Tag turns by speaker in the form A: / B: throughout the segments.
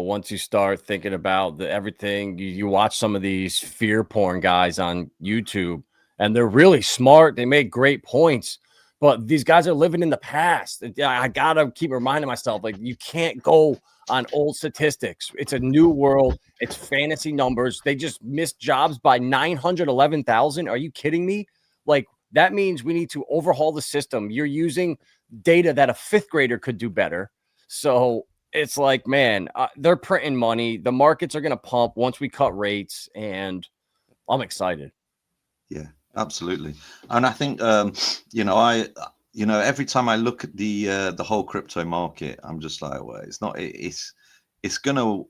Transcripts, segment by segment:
A: once you start thinking about everything, you watch some of these fear porn guys on YouTube, and they're really smart. They make great points, but these guys are living in the past. I gotta keep reminding myself, like, you can't go on old statistics. It's a new world. It's fantasy numbers. They just missed jobs by 911,000. Are you kidding me? Like, that means we need to overhaul the system. You're using data that a fifth grader could do better. So it's like, man, they're printing money. The markets are going to pump once we cut rates, and I'm excited.
B: Yeah, absolutely. And I think, every time I look at the whole crypto market, I'm just like, well, it's gonna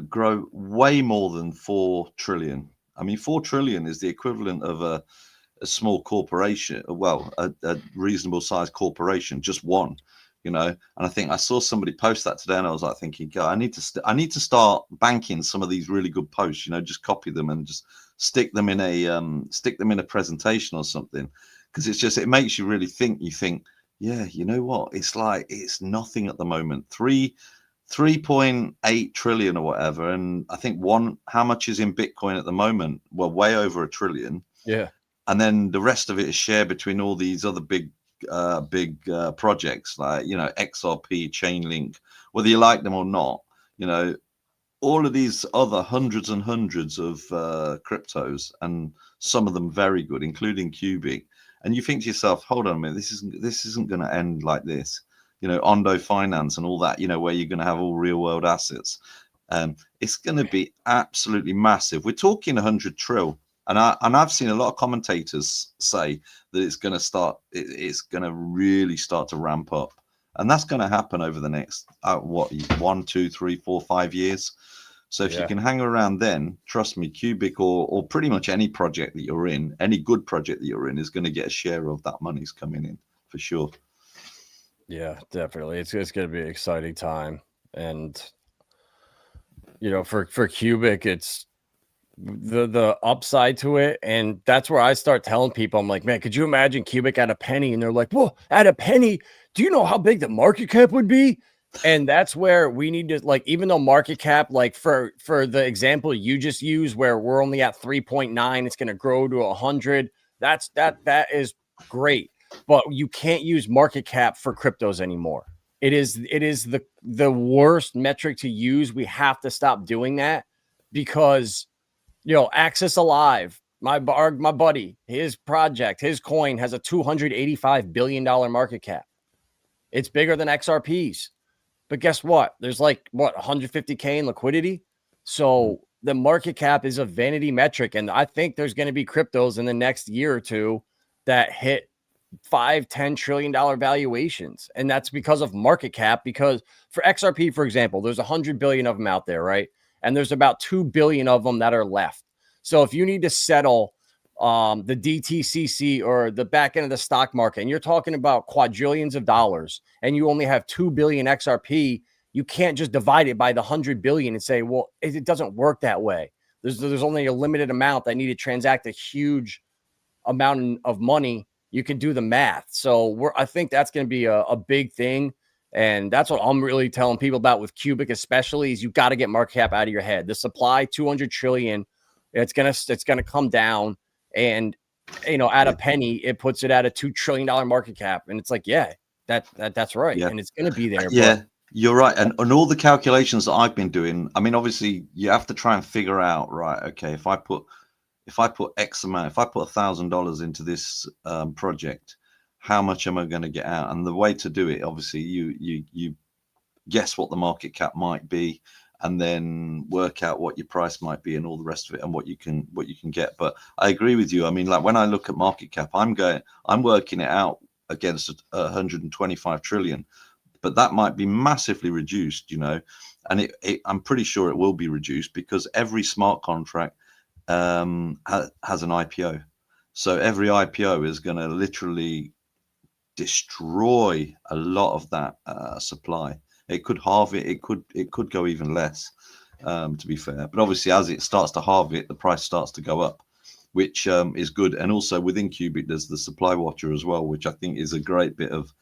B: grow way more than 4 trillion. I mean, 4 trillion is the equivalent of a small corporation, well, a reasonable sized corporation, just one, and I think I saw somebody post that today, and I was like thinking, God, I need to start banking some of these really good posts, just copy them and just stick them in a presentation or something, because it makes you really think. You think, yeah, you know what, it's like, it's nothing at the moment. 3.8 trillion or whatever, and I think how much is in Bitcoin at the moment? Well, way over 1 trillion.
A: Yeah.
B: And then the rest of it is shared between all these other big projects, like, XRP, Chainlink, whether you like them or not, all of these other hundreds and hundreds of cryptos, and some of them very good, including Qubic. And you think to yourself, hold on a minute, this isn't going to end like this. Ondo Finance and all that, where you're going to have all real world assets. It's going to be absolutely massive. We're talking 100 trill. And I've seen a lot of commentators say that it's going to really start to ramp up. And that's going to happen over the next, 1, 2, 3, 4, 5 years. So if you can hang around then, trust me, Qubic or pretty much any project that you're in, any good project that you're in, is going to get a share of that money's coming in for sure.
A: Yeah, definitely. It's going to be an exciting time. And, for Qubic, it's the upside to it. And that's where I start telling people, I'm like, man, could you imagine Qubic at a penny? And they're like, well, at a penny, do you know how big the market cap would be? And that's where we need to, like, even though market cap, like for the example you just used, where we're only at 3.9, it's going to grow to 100. That is great. But you can't use market cap for cryptos anymore. It is the worst metric to use. We have to stop doing that, because Access Alive, my buddy, his project, his coin has a $285 billion market cap. It's bigger than XRP's. But guess what? There's 150K in liquidity. So the market cap is a vanity metric. And I think there's going to be cryptos in the next year or two that hit $5-10 trillion valuations. And that's because of market cap. Because for XRP, for example, there's 100 billion of them out there, right? And there's about 2 billion of them that are left. So if you need to settle the DTCC or the back end of the stock market, and you're talking about quadrillions of dollars, and you only have 2 billion XRP, you can't just divide it by the 100 billion and say, well, it doesn't work that way. There's only a limited amount that need to transact a huge amount of money. You can do the math. So I think that's going to be a big thing. And that's what I'm really telling people about with Qubic, especially, is you got to get market cap out of your head. The supply, 200 trillion, it's gonna come down, and at a penny, it puts it at a $2 trillion market cap, and it's like, that's right, and it's gonna be there.
B: Yeah, you're right, and all the calculations that I've been doing, I mean, obviously, you have to try and figure out, right? Okay, if I put X amount, if I put $1,000 into this project, how much am I going to get out? And the way to do it, obviously, you guess what the market cap might be, and then work out what your price might be and all the rest of it, and what you can get. But I agree with you. I mean, like, when I look at market cap, I'm working it out against 125 trillion, but that might be massively reduced, and I'm pretty sure it will be reduced, because every smart contract has an IPO. So every IPO is going to literally destroy a lot of that supply. It could halve it. It could go even less, to be fair. But obviously, as it starts to halve it, the price starts to go up, which is good. And also within Qubic, there's the supply watcher as well, which I think is a great bit of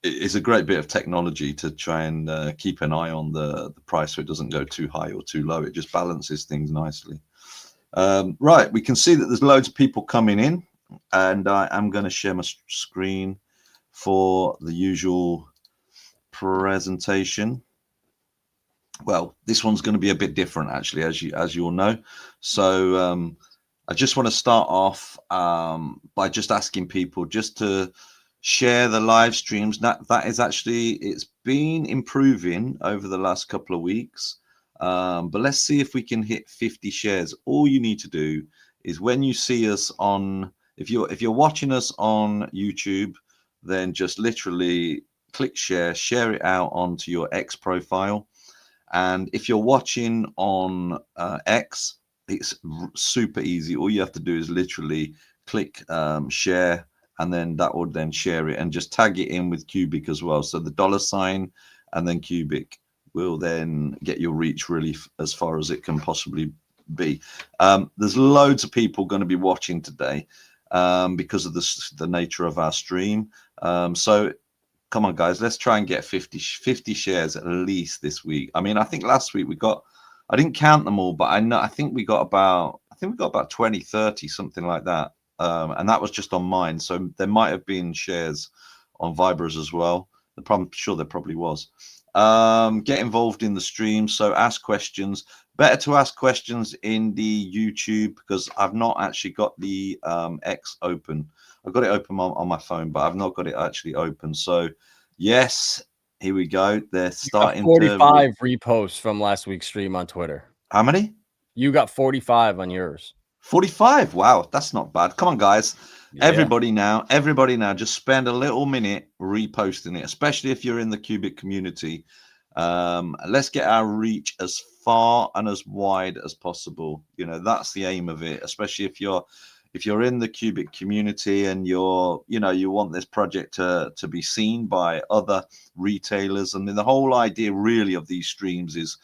B: it's a great bit of technology to try and keep an eye on the price so it doesn't go too high or too low. It just balances things nicely. Right, we can see that there's loads of people coming in, and I am going to share my screen for the usual presentation. Well, this one's going to be a bit different, actually, as you all know. So I just want to start off by just asking people just to share the live streams. That is actually, it's been improving over the last couple of weeks. But let's see if we can hit 50 shares. All you need to do is when you see us on, if you're watching us on YouTube, then just literally click share it out onto your X profile. And if you're watching on X, it's super easy. All you have to do is literally click share, and then that would then share it and just tag it in with Qubic as well. So the $ and then Qubic will then get your reach really as far as it can possibly be. There's loads of people going to be watching today because of the nature of our stream. So come on, guys, let's try and get 50 shares at least this week. I mean, I think last week we got, I didn't count them all, but I think we got about 20, 30, something like that. And that was just on mine. So there might have been shares on Vibra's as well. I'm sure there probably was. Get involved in the stream. So ask questions. Better to ask questions in the YouTube because I've not actually got the X open. I've got it open on my phone, but I've not got it actually open. So yes, here we go. They're starting
A: 45 reposts from last week's stream on Twitter.
B: How many?
A: You got 45 on yours.
B: 45. Wow, that's not bad. Come on, guys.
A: Yeah.
B: Everybody now, just spend a little minute reposting it, especially if you're in the Qubic community. Let's get our reach as far and as wide as possible. You know, that's the aim of it, especially if you're in the Qubic community and you want this project to be seen by other retailers. And the whole idea really of these streams is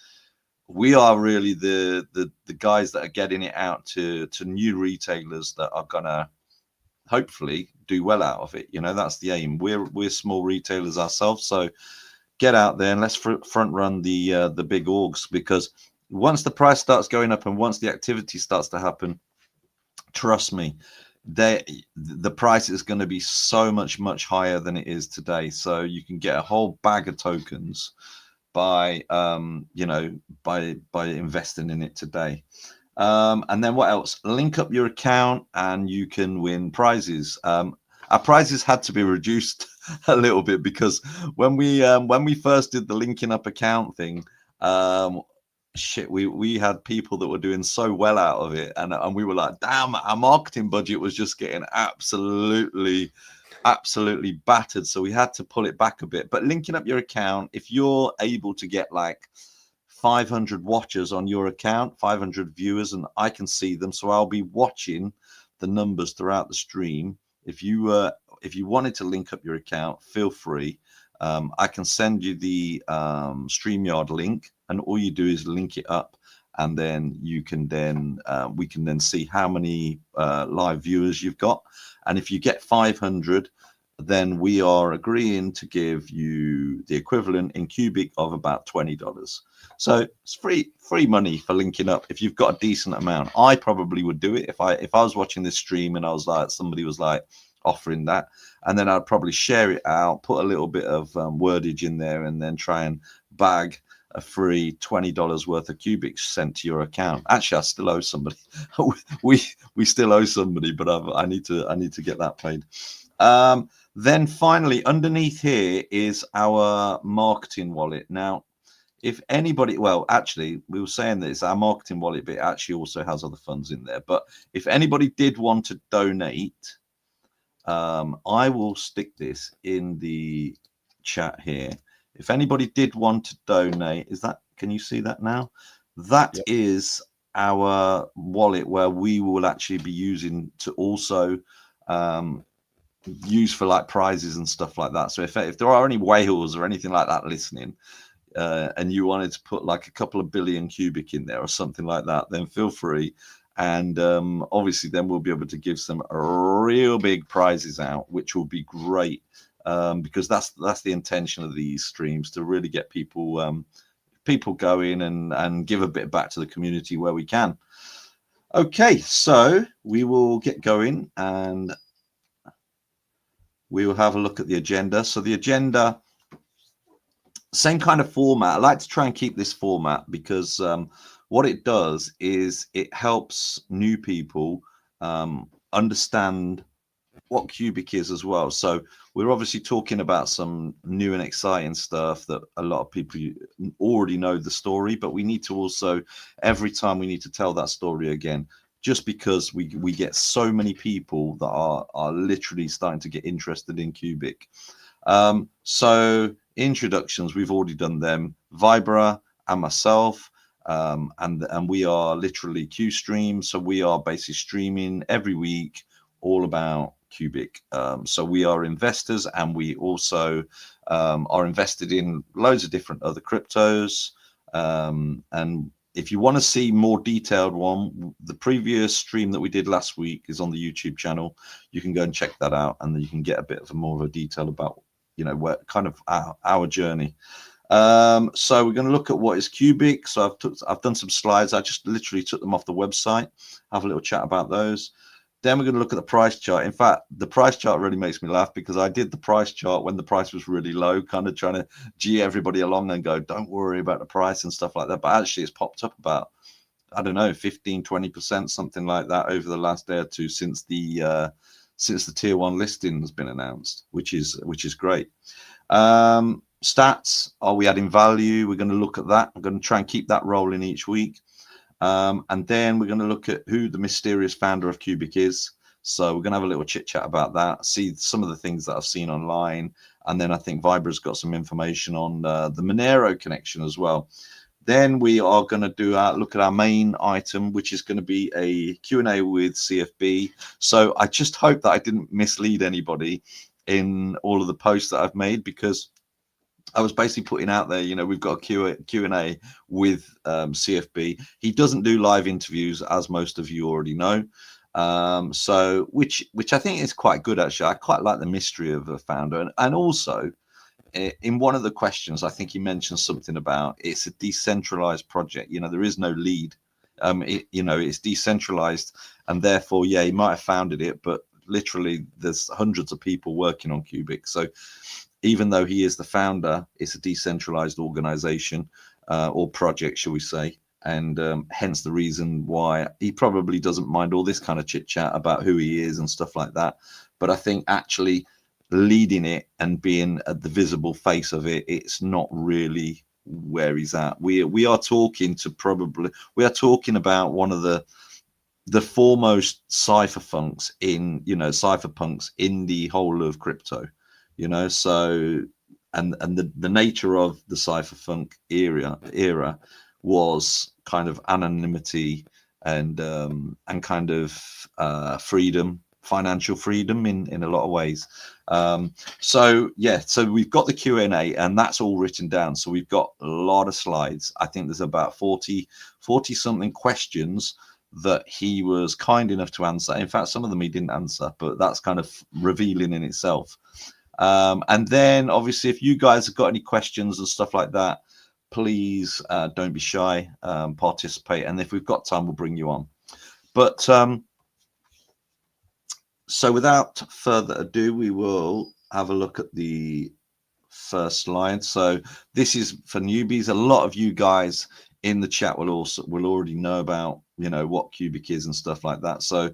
B: we are really the guys that are getting it out to new retailers that are gonna hopefully do well out of it. You know, that's the aim. We're small retailers ourselves, so get out there and let's front run the big orgs, because once the price starts going up and once the activity starts to happen, trust me, the price is going to be so much higher than it is today. So you can get a whole bag of tokens by by investing in it today. And then what else? Link up your account and you can win prizes. Our prizes had to be reduced a little bit because when we first did the linking up account thing, we had people that were doing so well out of it, and we were like, damn, our marketing budget was just getting absolutely battered, so we had to pull it back a bit. But linking up your account, if you're able to get like 500 watchers on your account, 500 viewers, and I can see them, so I'll be watching the numbers throughout the stream. If you wanted to link up your account, feel free. I can send you the StreamYard link, and all you do is link it up, and then you can then we can then see how many live viewers you've got. And if you get 500, then we are agreeing to give you the equivalent in Qubic of about $20. So it's free money for linking up if you've got a decent amount. I probably would do it if I was watching this stream and I was like, somebody was like offering that, and then I'd probably share it out, put a little bit of wordage in there, and then try and bag a free $20 worth of Qubic sent to your account. Actually, I still owe somebody. we still owe somebody, but I need to get that paid. Then finally, underneath here is our marketing wallet. Now, if anybody, well, actually, we were saying that it's our marketing wallet, but it actually also has other funds in there. But if anybody did want to donate, I will stick this in the chat here. If anybody did want to donate, can you see that now? That is our wallet where we will actually be using to also use for like prizes and stuff like that. So if there are any whales or anything like that listening, and you wanted to put like a couple of billion Qubic in there or something like that, then feel free. And obviously then we'll be able to give some real big prizes out, which will be great because that's the intention of these streams, to really get people people going and give a bit back to the community where we can. Okay, so we will get going and we will have a look at the agenda. So the agenda, same kind of format. I like to try and keep this format because what it does is it helps new people understand what Qubic is as well. So we're obviously talking about some new and exciting stuff that a lot of people already know the story, but we need to also, every time we need to tell that story again, just because we get so many people that are literally starting to get interested in Qubic. So introductions, we've already done them. Vibra and myself, and we are literally QStream. So we are basically streaming every week all about Qubic. So we are investors, and we also are invested in loads of different other cryptos. And if you want to see more detailed one, the previous stream that we did last week is on the YouTube channel. You can go and check that out, and then you can get a bit of more of a detail about, you know, where kind of our journey. So we're going to look at what is Qubic. So I've done some slides. I just literally took them off the website. Have a little chat about those. Then we're going to look at the price chart. In fact, the price chart really makes me laugh because I did the price chart when the price was really low, kind of trying to gee everybody along and go, don't worry about the price and stuff like that. But actually it's popped up about, I don't know, 15-20%, something like that over the last day or two since the tier 1 listing has been announced, which is great. Stats, are we adding value? We're going to look at that. I'm going to try and keep that rolling each week. And then we're going to look at who the mysterious founder of Qubic is. So we're going to have a little chit chat about that, see some of the things that I've seen online. And then I think Vibra's got some information on the Monero connection as well. Then we are going to look at our main item, which is going to be a Q&A with CFB. So I just hope that I didn't mislead anybody in all of the posts that I've made, because I was basically putting out there, you know, we've got a Q&A with CFB. He doesn't do live interviews, as most of you already know. So which I think is quite good, actually. I quite like the mystery of a founder. And also, in one of the questions, I think he mentioned something about it's a decentralized project. You know, there is no lead. You know, it's decentralized, and therefore, yeah, he might have founded it, but literally there's hundreds of people working on Qubic. So even though he is the founder, it's a decentralized organization or project, shall we say. And hence the reason why he probably doesn't mind all this kind of chit chat about who he is and stuff like that. But I think actually leading it and being the visible face of it, it's not really where he's at. We are talking about one of the foremost cypherpunks in, you know, cypherpunks in the whole of crypto. You know, so and the nature of the cypherpunk era was kind of anonymity and kind of freedom, financial freedom in a lot of ways. So yeah, so we've got the Q&A, and that's all written down. So we've got a lot of slides. I think there's about 40 something questions that he was kind enough to answer. In fact, some of them he didn't answer, but that's kind of revealing in itself. And then obviously, if you guys have got any questions and stuff like that, please don't be shy, participate. And if we've got time, we'll bring you on. But so without further ado, we will have a look at the first slide. So this is for newbies. A lot of you guys in the chat will already know about, you know, what Qubic is and stuff like that. So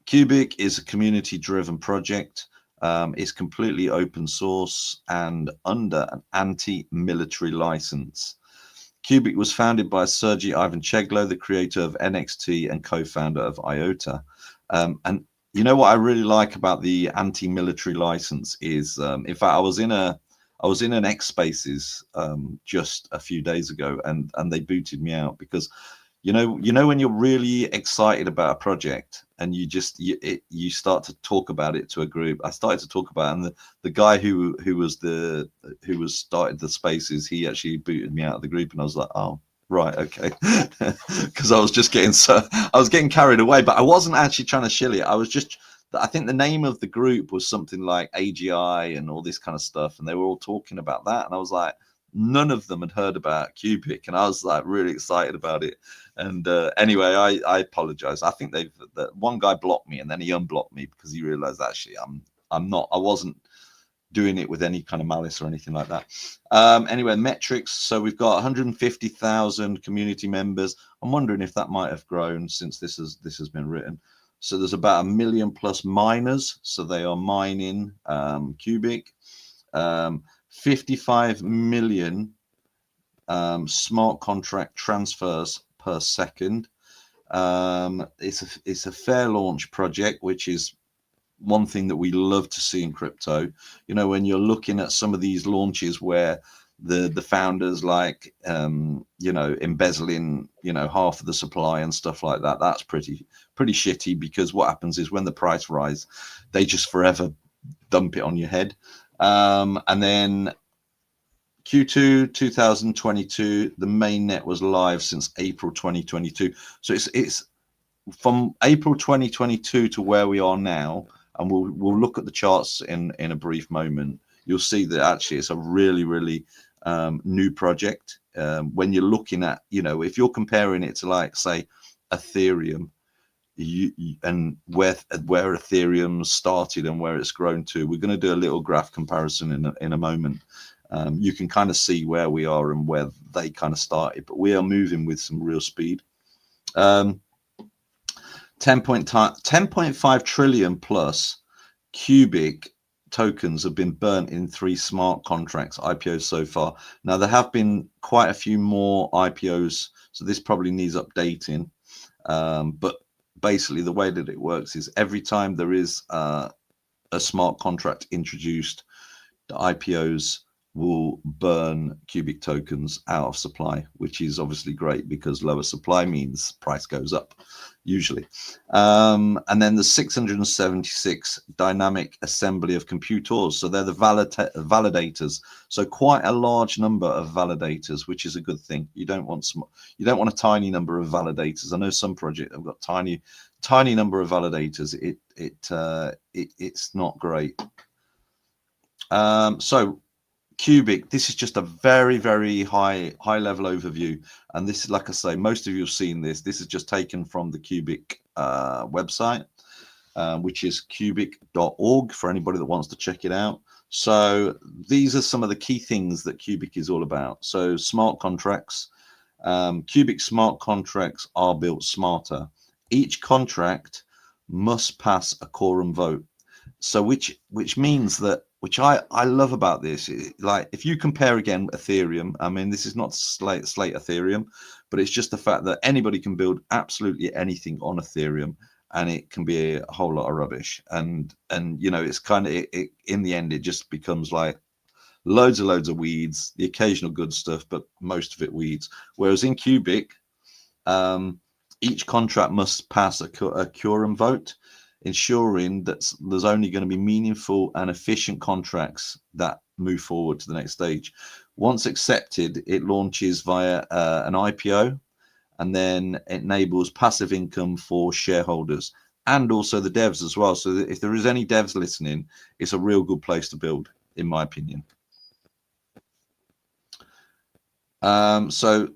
B: Qubic is a community driven project. It's completely open source and under an anti-military license. Qubic was founded by Sergey Ivancheglo, the creator of NXT and co-founder of IOTA. And you know what I really like about the anti-military license is, in fact, I was in an X Spaces just a few days ago, and they booted me out because, you know when you're really excited about a project and you start to talk about it to a group. I started to talk about it, and the guy who started the Spaces, he actually booted me out of the group, and I was like, oh right, okay, because I was getting carried away, but I wasn't actually trying to shill it. I was just I think the name of the group was something like AGI and all this kind of stuff, and they were all talking about that, and I was like, none of them had heard about Qubic, and I was like really excited about it. And anyway, I apologize. I think that one guy blocked me, and then he unblocked me because he realized actually I wasn't doing it with any kind of malice or anything like that. Anyway, metrics. So we've got 150,000 community members. I'm wondering if that might have grown since this has been written. So there's about 1 million plus miners. So they are mining Qubic. 55 million smart contract transfers per second. It's a fair launch project, which is one thing that we love to see in crypto. You know, when you're looking at some of these launches where the founders like you know, embezzling, you know, half of the supply and stuff like that, that's pretty shitty, because what happens is when the price rise, they just forever dump it on your head. And then Q2 2022, the mainnet was live since April 2022. So it's from April 2022 to where we are now, and we'll look at the charts in a brief moment. You'll see that actually it's a really new project. When you're looking at, you know, if you're comparing it to, like, say, Ethereum, and where Ethereum started and where it's grown to, we're going to do a little graph comparison in a moment. You can kind of see where we are and where they kind of started, but we are moving with some real speed. 10.5 trillion plus Qubic tokens have been burnt in 3 smart contracts IPOs so far. Now, there have been quite a few more IPOs, so this probably needs updating. But basically, the way that it works is every time there is a smart contract introduced, the IPOs will burn Qubic tokens out of supply, which is obviously great because lower supply means price goes up, usually. And then the 676 dynamic assembly of computers. So they're the validators. So quite a large number of validators, which is a good thing. You don't want a tiny number of validators. I know some projects have got tiny number of validators. It's not great. So Qubic, this is just a very high level overview, and this is, like I say, most of you have seen this. This is just taken from the Qubic website, which is qubic.org for anybody that wants to check it out. So these are some of the key things that Qubic is all about. So smart contracts. Qubic smart contracts are built smarter. Each contract must pass a quorum vote. So which means that, which I love about this, like, if you compare again Ethereum, I mean, this is not slate Ethereum, but it's just the fact that anybody can build absolutely anything on Ethereum, and it can be a whole lot of rubbish. And you know, it's kind of in the end, it just becomes like loads of weeds, the occasional good stuff, but most of it weeds. Whereas in Qubic, each contract must pass a quorum vote, ensuring that there's only going to be meaningful and efficient contracts that move forward to the next stage. Once accepted, it launches via an IPO, and then it enables passive income for shareholders and also the devs as well. So if there is any devs listening, it's a real good place to build, in my opinion. So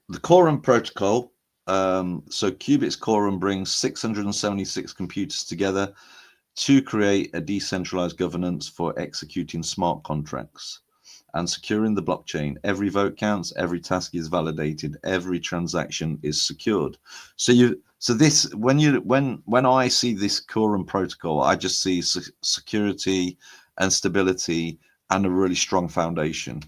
B: the quorum protocol. So Qubic's quorum brings 676 computers together to create a decentralized governance for executing smart contracts and securing the blockchain. Every vote counts, every task is validated, every transaction is secured. So this, when I see this quorum protocol, I just see security and stability and a really strong foundation.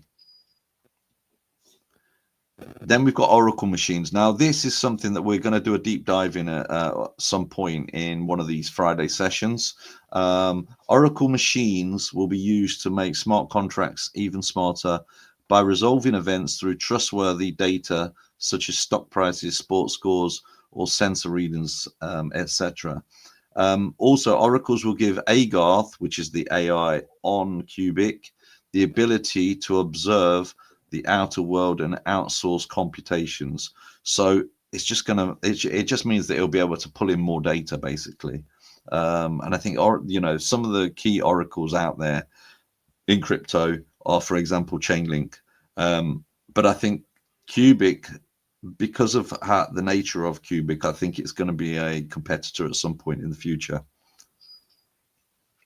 B: Then we've got Oracle machines. Now, this is something that we're going to do a deep dive in at some point in one of these Friday sessions. Oracle machines will be used to make smart contracts even smarter by resolving events through trustworthy data such as stock prices, sports scores, or sensor readings, etc. Also, oracles will give Agarth, which is the AI on Qubic, the ability to observe the outer world and outsource computations. So it's just it just means that it'll be able to pull in more data, basically. And I think, some of the key oracles out there in crypto are, for example, Chainlink. But I think Qubic, because of the nature of Qubic, I think it's going to be a competitor at some point in the future.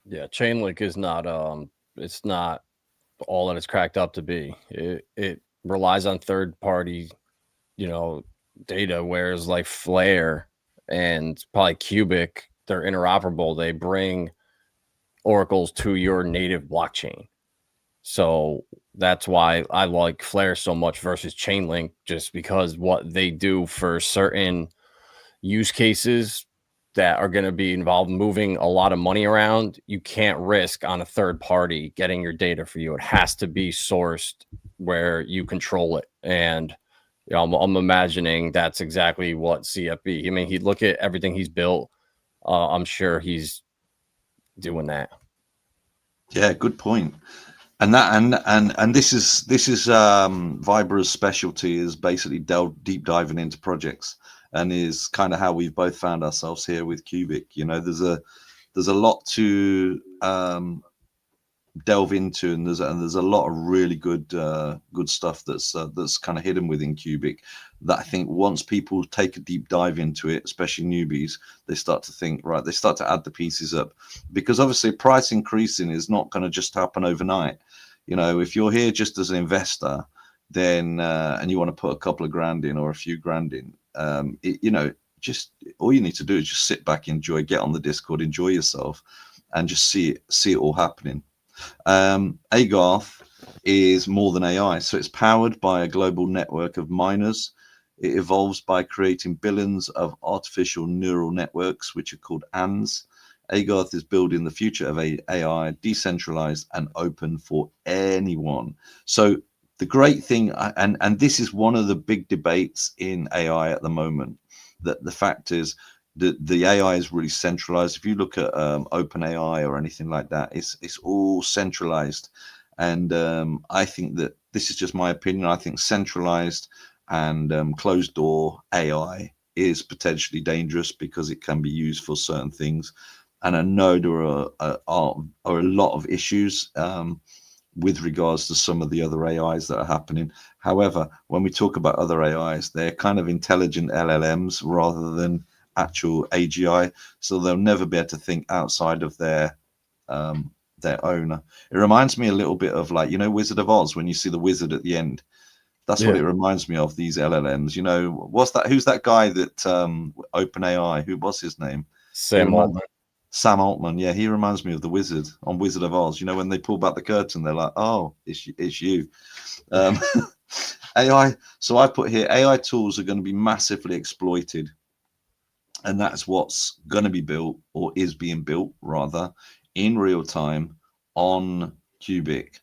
A: Yeah, Chainlink is not it's not all that it's cracked up to be. It relies on third party, data, whereas like Flare and probably Qubic, they're interoperable. They bring oracles to your native blockchain. So that's why I like Flare so much versus Chainlink, just because what they do for certain use cases that are going to be involved moving a lot of money around, you can't risk on a third party getting your data for you. It has to be sourced where you control it. And I'm imagining that's exactly what CFB. I mean, he look at everything he's built. I'm sure he's doing that.
B: Yeah, good point. And that and this is Vibra's specialty, is basically deep diving into projects, and is kind of how we've both found ourselves here with Qubic. There's a lot to delve into, and there's a lot of really good stuff that's kind of hidden within Qubic, that I think once people take a deep dive into it, especially newbies, they start to think, right, they start to add the pieces up, because obviously price increasing is not going to just happen overnight. If you're here just as an investor, then and you want to put a couple of grand in or a few grand in, just all you need to do is just sit back, enjoy, get on the Discord, enjoy yourself, and just see it all happening. Agarth is more than AI, so it's powered by a global network of miners. It evolves by creating billions of artificial neural networks, which are called ANNs. Agarth is building the future of AI, decentralized and open for anyone. So the great thing, and this is one of the big debates in AI at the moment, that the fact is, the AI is really centralized. If you look at OpenAI or anything like that, it's all centralized. And I think that, this is just my opinion, I think centralized and closed door AI is potentially dangerous, because it can be used for certain things. And I know there are a lot of issues with regards to some of the other AIs that are happening. However, when we talk about other AIs, they're kind of intelligent LLMs rather than actual AGI, so they'll never be able to think outside of their owner. It reminds me a little bit of, like, Wizard of Oz, when you see the wizard at the end. That's what it reminds me of, these LLMs. Who's that guy that OpenAI, who was his name?
A: Sam Altman.
B: Sam Altman, yeah, he reminds me of the wizard on Wizard of Oz. When they pull back the curtain, they're like, oh, it's you. AI, so I put here, AI tools are going to be massively exploited. And that's what's going to be built, or is being built rather, in real time on Qubic.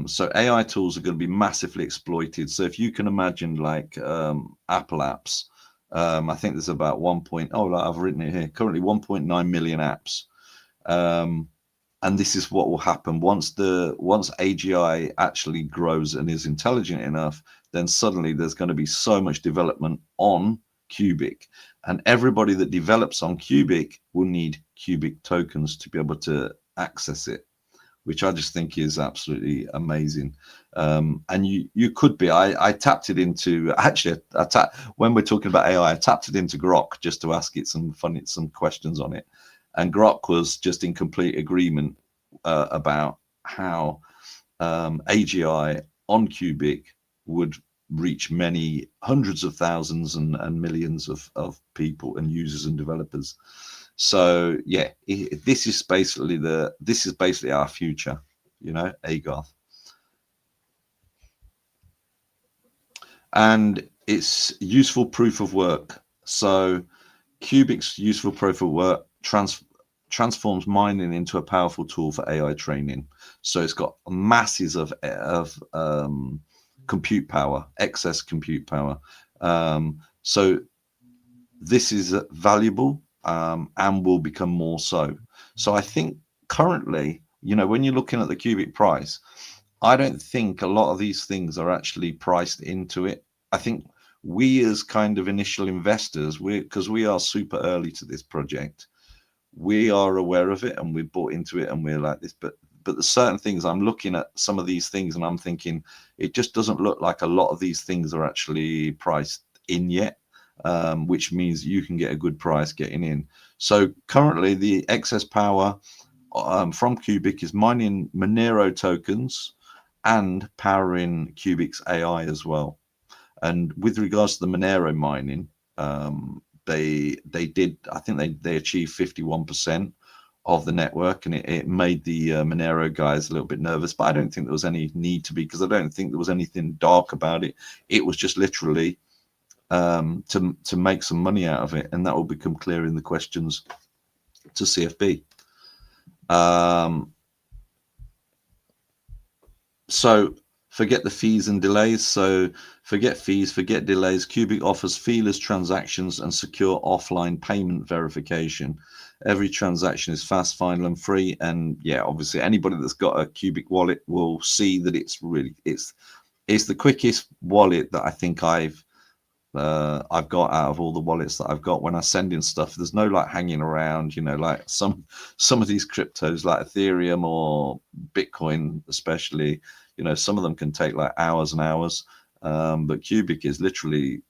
B: So AI tools are going to be massively exploited. So if you can imagine, like Apple apps, I think there's about I've written it here, currently 1.9 million apps. And this is what will happen once AGI actually grows and is intelligent enough, then suddenly there's going to be so much development on Qubic, and everybody that develops on Qubic will need Qubic tokens to be able to access it, which I just think is absolutely amazing. And you could be, I tapped it into, actually, when we're talking about AI, I tapped it into Grok just to ask it some questions on it. And Grok was just in complete agreement about how AGI on Qubic would reach many hundreds of thousands and millions of people and users and developers. So yeah, this is basically our future, Agarth. And it's useful proof of work. So Qubic's useful proof of work transforms mining into a powerful tool for AI training. So it's got masses of compute power, excess compute power. So this is valuable and will become more so. So I think currently, when you're looking at the Qubic price, I don't think a lot of these things are actually priced into it. I think we, as kind of initial investors, because we are super early to this project, we are aware of it and we bought into it and we're like this, but there's certain things I'm looking at some of these things and I'm thinking it just doesn't look like a lot of these things are actually priced in yet, which means you can get a good price getting in. So currently the excess power from Qubic is mining Monero tokens and powering Qubic's AI as well. And with regards to the Monero mining, they did, I think they achieved 51% of the network, and it made the Monero guys a little bit nervous. But I don't think there was any need to be, because I don't think there was anything dark about it. It was just literally to make some money out of it, and that will become clear in the questions to CFB. So forget the fees and delays. So forget fees, forget delays. Qubic offers feeless transactions and secure offline payment verification. Every transaction is fast, final, and free. And yeah, obviously anybody that's got a Qubic wallet will see that it's the quickest wallet that I think I've got out of all the wallets that I've got. When I send in stuff, there's no like hanging around, like some of these cryptos like Ethereum or Bitcoin especially, some of them can take like hours and hours, but Qubic is literally,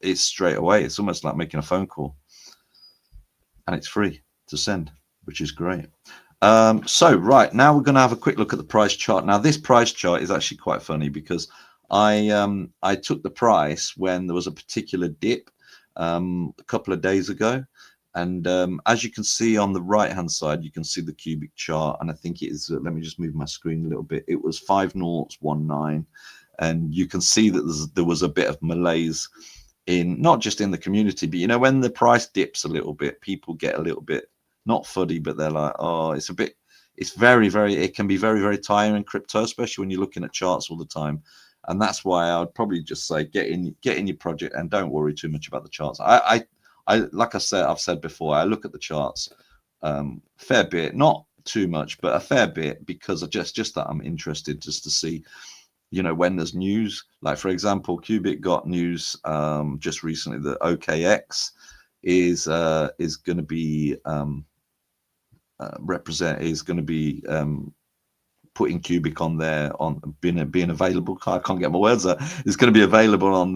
B: it's straight away. It's almost like making a phone call, and it's free to send, which is great. So right now we're going to have a quick look at the price chart. Now this price chart is actually quite funny because I took the price when there was a particular dip a couple of days ago, and as you can see on the right hand side, you can see the Qubic chart, and I think it is. Let me just move my screen a little bit. It was 5019, and you can see that there was a bit of malaise in, not just in the community, but when the price dips a little bit, people get a little bit not fuddy, but they're like, oh, it's very, very, it can be very, very tiring in crypto, especially when you're looking at charts all the time. And that's why I would probably just say get in your project and don't worry too much about the charts. I like I've said before, I look at the charts fair bit, not too much, but a fair bit, because of just that I'm interested just to see, when there's news. Like for example, Qubic got news just recently that OKX is going to be putting Qubic on there, on being available. I can't get my words out. It's going to be available on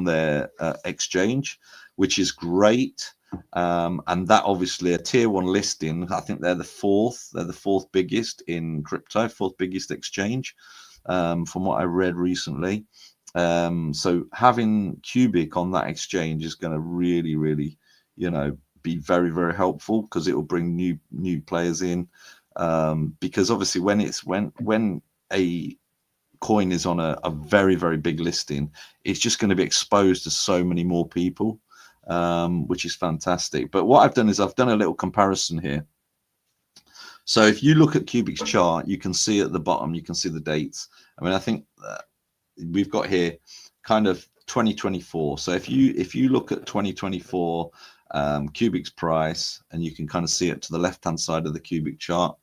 B: their exchange, which is great. And that obviously a tier 1 listing. I think they're the fourth biggest in crypto, fourth biggest exchange, from what I read recently. So having Qubic on that exchange is going to really, really, be very, very helpful, because it will bring new players in. Because obviously when a coin is on a very, very big listing, it's just going to be exposed to so many more people, which is fantastic. But what I've done is I've done a little comparison here. So if you look at Qubic's chart, you can see at the bottom, you can see the dates. I mean, I think we've got here kind of 2024. So if you look at 2024 Qubic's price, and you can kind of see it to the left hand side of the Qubic chart,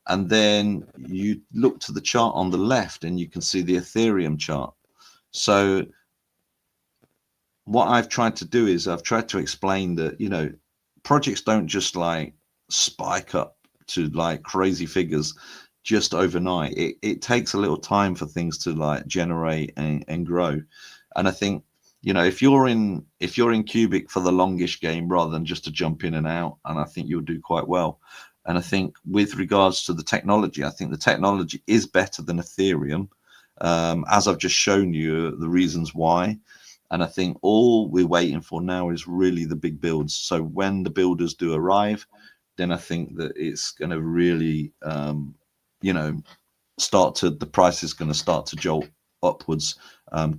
B: and then you look to the chart on the left and you can see the Ethereum chart. So what I've tried to do is I've tried to explain that projects don't just like spike up to like crazy figures just overnight. It takes a little time for things to like generate and grow. And I think if you're in Qubic for the longish game rather than just to jump in and out, and I think you'll do quite well. And I think with regards to the technology, I think the technology is better than Ethereum, as I've just shown you the reasons why. And I think all we're waiting for now is really the big builds. So when the builders do arrive, then I think that it's going to really, the price is going to start to jolt upwards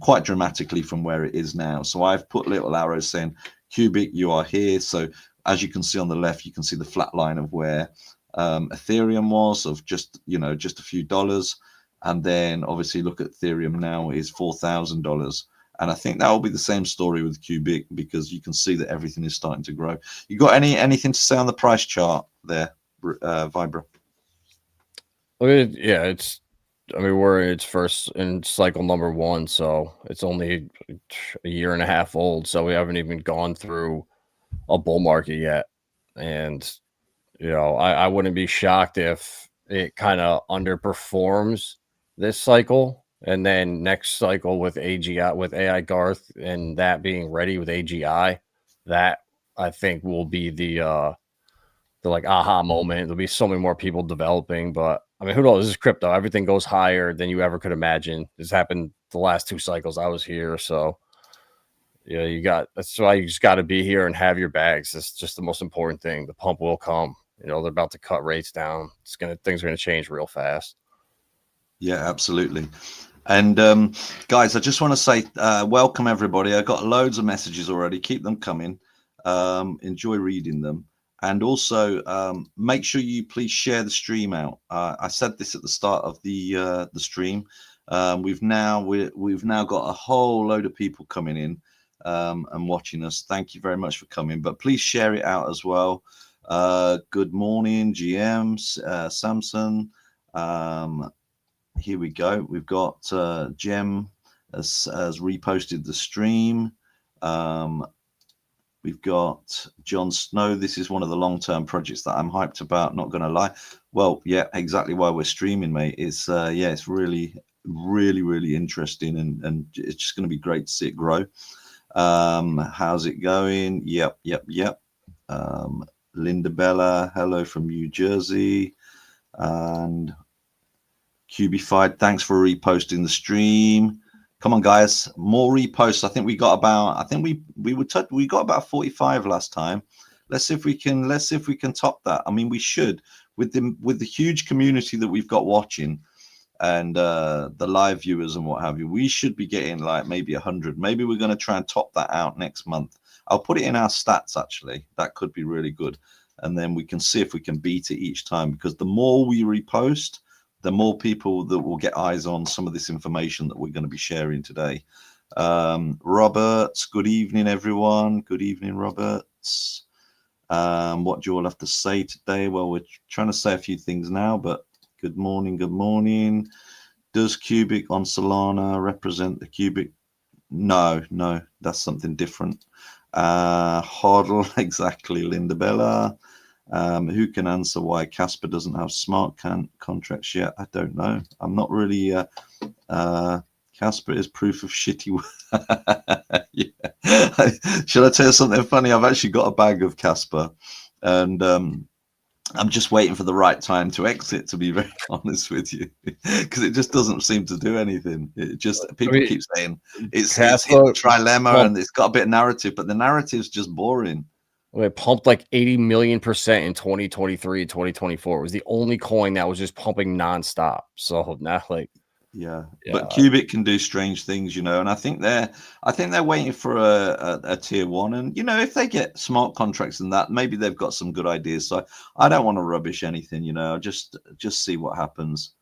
B: quite dramatically from where it is now. So I've put little arrows saying, Qubic, you are here. So as you can see on the left, you can see the flat line of where Ethereum was, of just a few dollars. And then obviously look at Ethereum now is $4,000. And I think that will be the same story with Qubic, because you can see that everything is starting to grow. You got anything to say on the price chart there, Vibra?
A: Yeah, we're in its first in cycle number 1, so it's only a year and a half old. So we haven't even gone through a bull market yet, and I wouldn't be shocked if it kind of underperforms this cycle, and then next cycle with AGI, with AI Garth, and that being ready with AGI, that I think will be the like aha moment. There'll be so many more people developing, but I mean, who knows? This is crypto. Everything goes higher than you ever could imagine. This happened the last 2 cycles I was here, so that's why you just got to be here and have your bags. It's just the most important thing. The pump will come. They're about to cut rates down. Things are gonna change real fast.
B: Yeah, absolutely. And guys, I just want to say welcome everybody. I got loads of messages already. Keep them coming. Enjoy reading them. And also make sure you please share the stream out. I said this at the start of the stream. We've now got a whole load of people coming in and watching us. Thank you very much for coming. But please share it out as well. Good morning, GMs, Samson. Here we go. We've got Jem has reposted the stream. We've got John Snow. This is one of the long-term projects that I'm hyped about, not going to lie. Well, yeah, exactly why we're streaming, mate. It's it's really, really, really interesting, and it's just going to be great to see it grow. How's it going? Yep. Linda Bella, hello from New Jersey. And Qubified, thanks for reposting the stream. Come on, guys, more reposts. I think we got about. I think we got about 45 last time. Let's see if we can top that. I mean, we should with the huge community that we've got watching, and the live viewers and what have you. We should be getting like maybe 100. Maybe we're going to try and top that out next month. I'll put it in our stats. Actually, that could be really good, and then we can see if we can beat it each time. Because the more we repost, the more people that will get eyes on some of this information that we're going to be sharing today. Roberts, good evening, everyone. Good evening, Roberts. What do you all have to say today? Well, we're trying to say a few things now, but good morning, good morning. Does Qubic on Solana represent the Qubic? No, that's something different. Hodl, exactly, Linda Bella. Who can answer why Casper doesn't have smart contracts yet? I don't know. I'm not really. Casper is proof of shitty. Yeah. Should I tell you something funny? I've actually got a bag of Casper, and I'm just waiting for the right time to exit. To be very honest with you, because it just doesn't seem to do anything. It just people keep saying it's hit the trilemma and it's got a bit of narrative, but the narrative's just boring.
A: It pumped like 80 million% in 2023 and 2024. It was the only coin that was just pumping nonstop. So now,
B: yeah. But Qubic can do strange things, and I think they're waiting for a tier one, and if they get smart contracts and that, maybe they've got some good ideas. So I don't want to rubbish anything, just see what happens.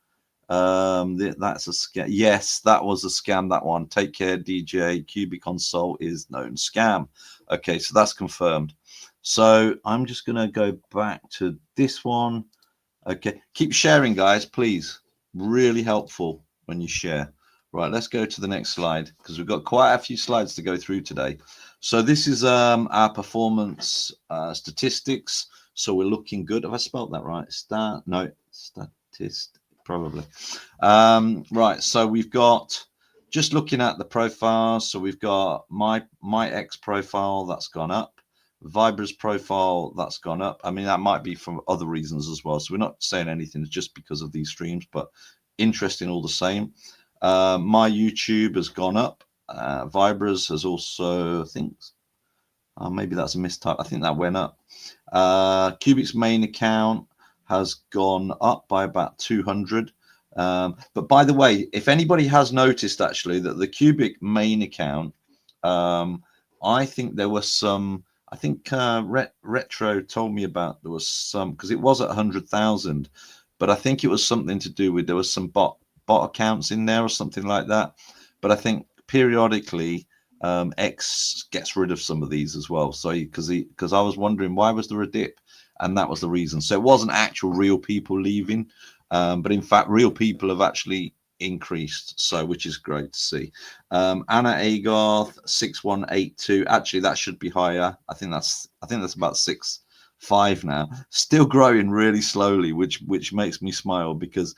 B: That's a scam. Yes, that was a scam. That one. Take care, DJ. Qubic Console is known scam. Okay, so that's confirmed. So I'm just going to go back to this one. Okay, keep sharing, guys, please. Really helpful when you share. Right, let's go to the next slide because we've got quite a few slides to go through today. So this is our performance statistics. So we're looking good. Have I spelled that right? Statist, probably. Right, so we've got, just looking at the profiles. So we've got my X profile, that's gone up. Vibra's profile, that's gone up. I mean, that might be for other reasons as well. So we're not saying anything just because of these streams, but interesting all the same. My YouTube has gone up. Vibra's has also, I think, maybe that's a mistype. I think that went up. Qubic's main account has gone up by about 200. But by the way, if anybody has noticed actually that the Qubic main account, I think there was some. I think Retro told me about there was some, because it was at 100,000, but I think it was something to do with there was some bot accounts in there or something like that. But I think periodically X gets rid of some of these as well. So because I was wondering why was there a dip, and that was the reason. So it wasn't actual real people leaving, but in fact real people have actually increased, so which is great to see. Anna Agarth 6182, actually that should be higher. I think that's about 6 5 now, still growing really slowly, which makes me smile, because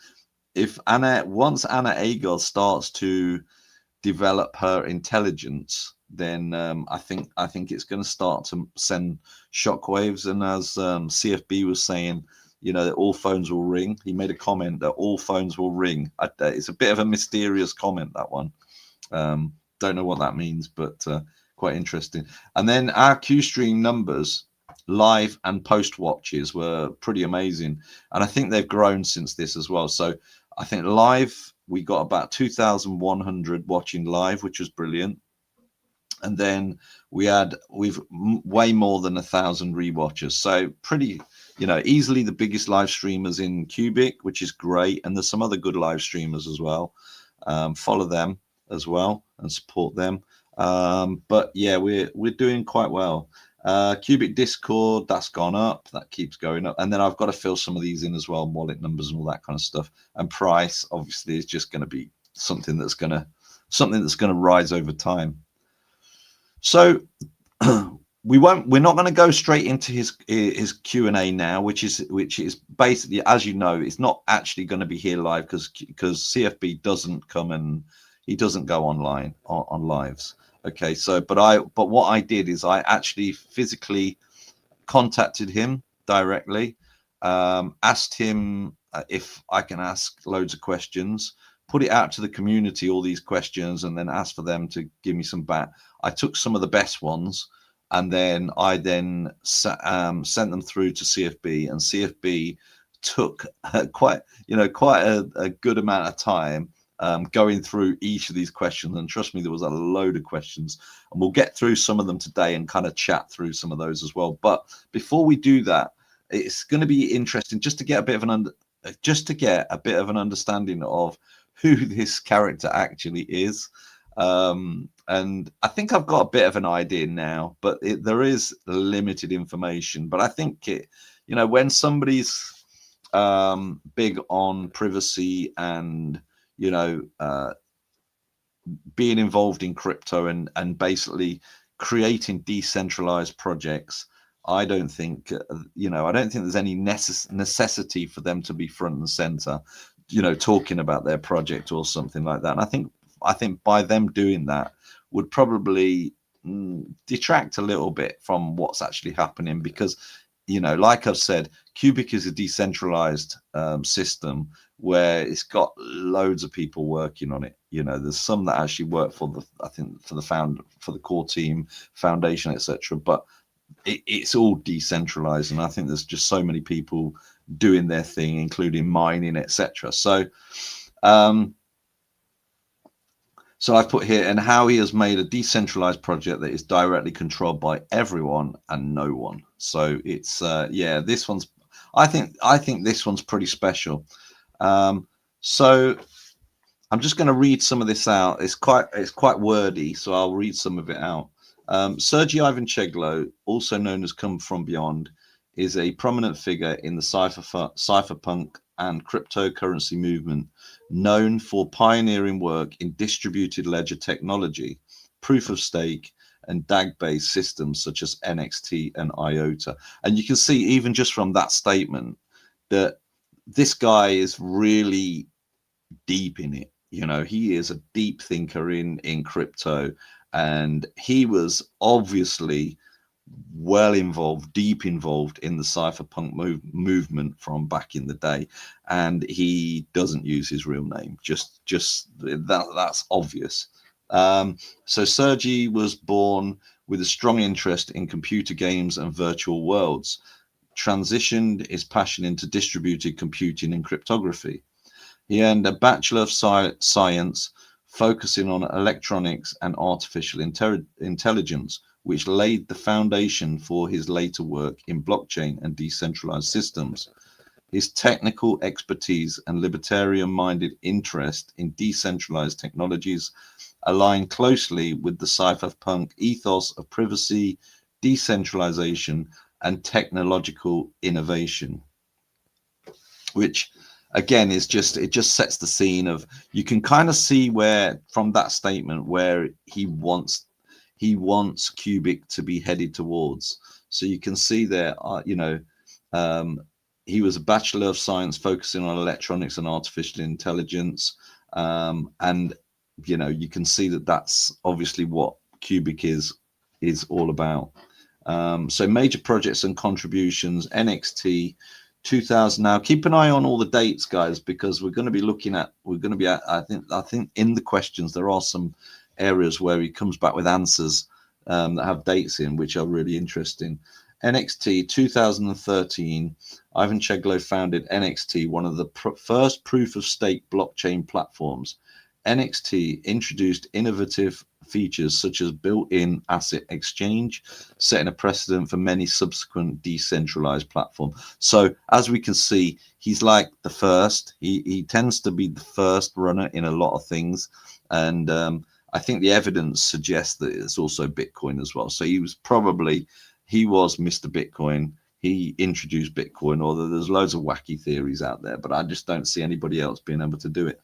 B: if once Anna Agar starts to develop her intelligence, then I think it's going to start to send shockwaves. And as CFB was saying, you know, that all phones will ring. He made a comment that all phones will ring. It's a bit of a mysterious comment, that one. Don't know what that means, but quite interesting. And then our QStream numbers, live and post watches, were pretty amazing, and I think they've grown since this as well. So I think live, we got about 2,100 watching live, which was brilliant. And then we've way more than 1,000 rewatchers. So pretty, you know, easily the biggest live streamers in Qubic, which is great. And there's some other good live streamers as well. Follow them as well and support them. But yeah, we're doing quite well. Qubic Discord, that's gone up, that keeps going up. And then I've got to fill some of these in as well, wallet numbers and all that kind of stuff. And price obviously is just going to be something that's going to rise over time. So we're not going to go straight into his Q&A now, which is basically, as you know, it's not actually going to be here live because CFB doesn't come, and he doesn't go online on lives. Okay, so but what I did is I actually physically contacted him directly, asked him if I can ask loads of questions, put it out to the community, all these questions, and then asked for them to give me some back. I took some of the best ones, and then I sent them through to CFB, and CFB took quite a good amount of time going through each of these questions. And trust me, there was a load of questions, and we'll get through some of them today and kind of chat through some of those as well. But before we do that, it's going to be interesting just to get a bit of an understanding of who this character actually is. And I think I've got a bit of an idea now, but there is limited information. But I think when somebody's big on privacy and being involved in crypto and basically creating decentralized projects, I don't think there's any necessity for them to be front and center, talking about their project or something like that. And I think by them doing that would probably detract a little bit from what's actually happening, because like I've said, Qubic is a decentralized system where it's got loads of people working on it. There's some that actually work for the core team, foundation, etc. But it's all decentralized, and I think there's just so many people doing their thing, including mining, etc. So I've put here, and how he has made a decentralized project that is directly controlled by everyone and no one. So it's this one's, I think this one's pretty special. So I'm just going to read some of this out. It's quite wordy, so I'll read some of it out. Sergey Ivancheglo, also known as Come From Beyond, is a prominent figure in the cypherpunk and cryptocurrency movement, known for pioneering work in distributed ledger technology, proof of stake, and DAG-based systems such as NXT and IOTA. And you can see, even just from that statement, that this guy is really deep in it. He is a deep thinker in crypto, and he was obviously deep involved in the cypherpunk movement from back in the day, and he doesn't use his real name. Just that's obvious. So Sergey was born with a strong interest in computer games and virtual worlds, transitioned his passion into distributed computing and cryptography. He earned a Bachelor of Science focusing on electronics and artificial intelligence, which laid the foundation for his later work in blockchain and decentralized systems. His technical expertise and libertarian-minded interest in decentralized technologies align closely with the cypherpunk ethos of privacy, decentralization, and technological innovation, which again it just sets the scene of, you can kind of see where from that statement where he wants he wants Qubic to be headed towards. So you can see there, um, he was a Bachelor of Science focusing on electronics and artificial intelligence. And, you can see that that's obviously what Qubic is all about. So major projects and contributions, NXT 2000. Now keep an eye on all the dates, guys, because we're going to be at, I think in the questions there are some areas where he comes back with answers that have dates in, which are really interesting. NXT 2013. Ivan Cheglo founded NXT, one of the first proof of stake blockchain platforms. NXT introduced innovative features such as built-in asset exchange, setting a precedent for many subsequent decentralized platforms. So as we can see, he's like the first. He tends to be the first runner in a lot of things, and I think the evidence suggests that it's also Bitcoin as well. So he was Mr. Bitcoin. He introduced Bitcoin, although there's loads of wacky theories out there, but I just don't see anybody else being able to do it.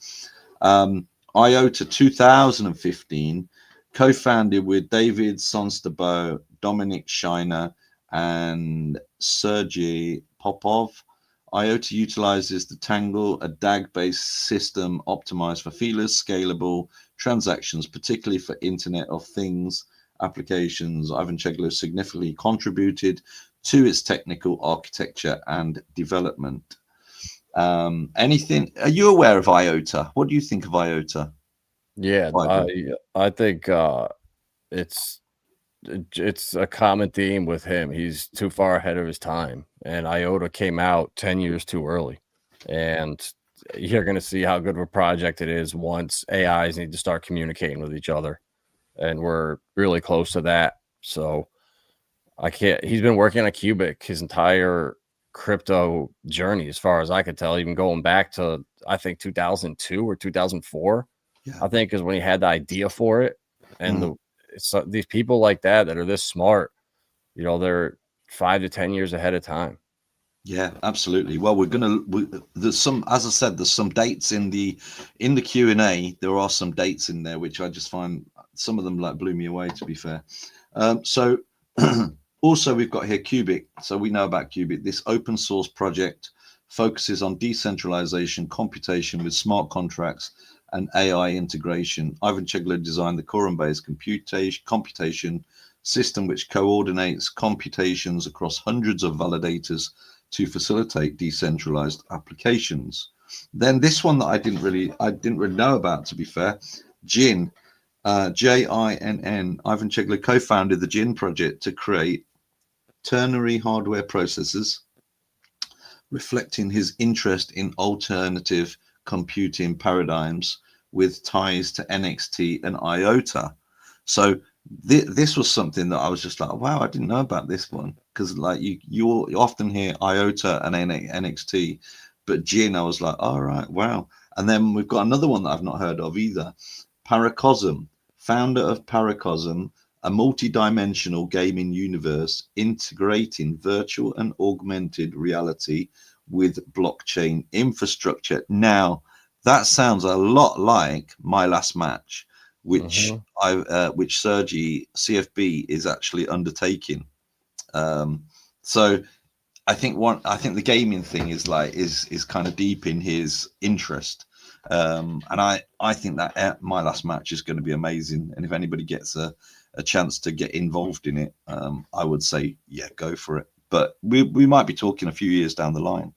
B: IOTA 2015, co-founded with David Sonsterbo, Dominic Shiner, and Sergey Popov. IOTA utilizes the Tangle, a DAG-based system optimized for feelers, scalable transactions, particularly for Internet of Things applications. Ivan Cheglo significantly contributed to its technical architecture and development. Anything? Are you aware of IOTA? What do you think of IOTA?
A: Yeah, I think it's it's a common theme with him. He's too far ahead of his time, and IOTA came out 10 years too early. And you're going to see how good of a project it is once AIs need to start communicating with each other, and we're really close to that. So I can't. He's been working on Qubic his entire crypto journey, as far as I could tell, even going back to I think 2002 or 2004.
B: Yeah.
A: I think is when he had the idea for it, and these people like that are this smart, they're 5 to 10 years ahead of time.
B: Yeah, absolutely. Well, there's some, as I said, there's some dates in the Q&A. There are some dates in there which I just find, some of them like blew me away, to be fair. So also we've got here Qubic. So we know about Qubic. This open source project focuses on decentralization, computation with smart contracts, and AI integration. Ivan Cheglo designed the quorum-based computation system, which coordinates computations across hundreds of validators to facilitate decentralized applications. Then this one that I didn't really know about, to be fair, GIN, JINN. Ivan Cheglo co-founded the GIN project to create ternary hardware processors, reflecting his interest in alternative computing paradigms with ties to NXT and IOTA. So this was something that I was just like, wow, I didn't know about this one, because like you often hear IOTA and NXT, but GIN, I was like, all right, wow. And then we've got another one that I've not heard of either, Paracosm, founder of Paracosm, a multi-dimensional gaming universe integrating virtual and augmented reality with blockchain infrastructure. Now, that sounds a lot like My Last Match, which which Sergey CFB is actually undertaking. So I think the gaming thing is kind of deep in his interest, and I think that My Last Match is going to be amazing. And if anybody gets a chance to get involved in it, I would say, yeah, go for it. But we might be talking a few years down the line.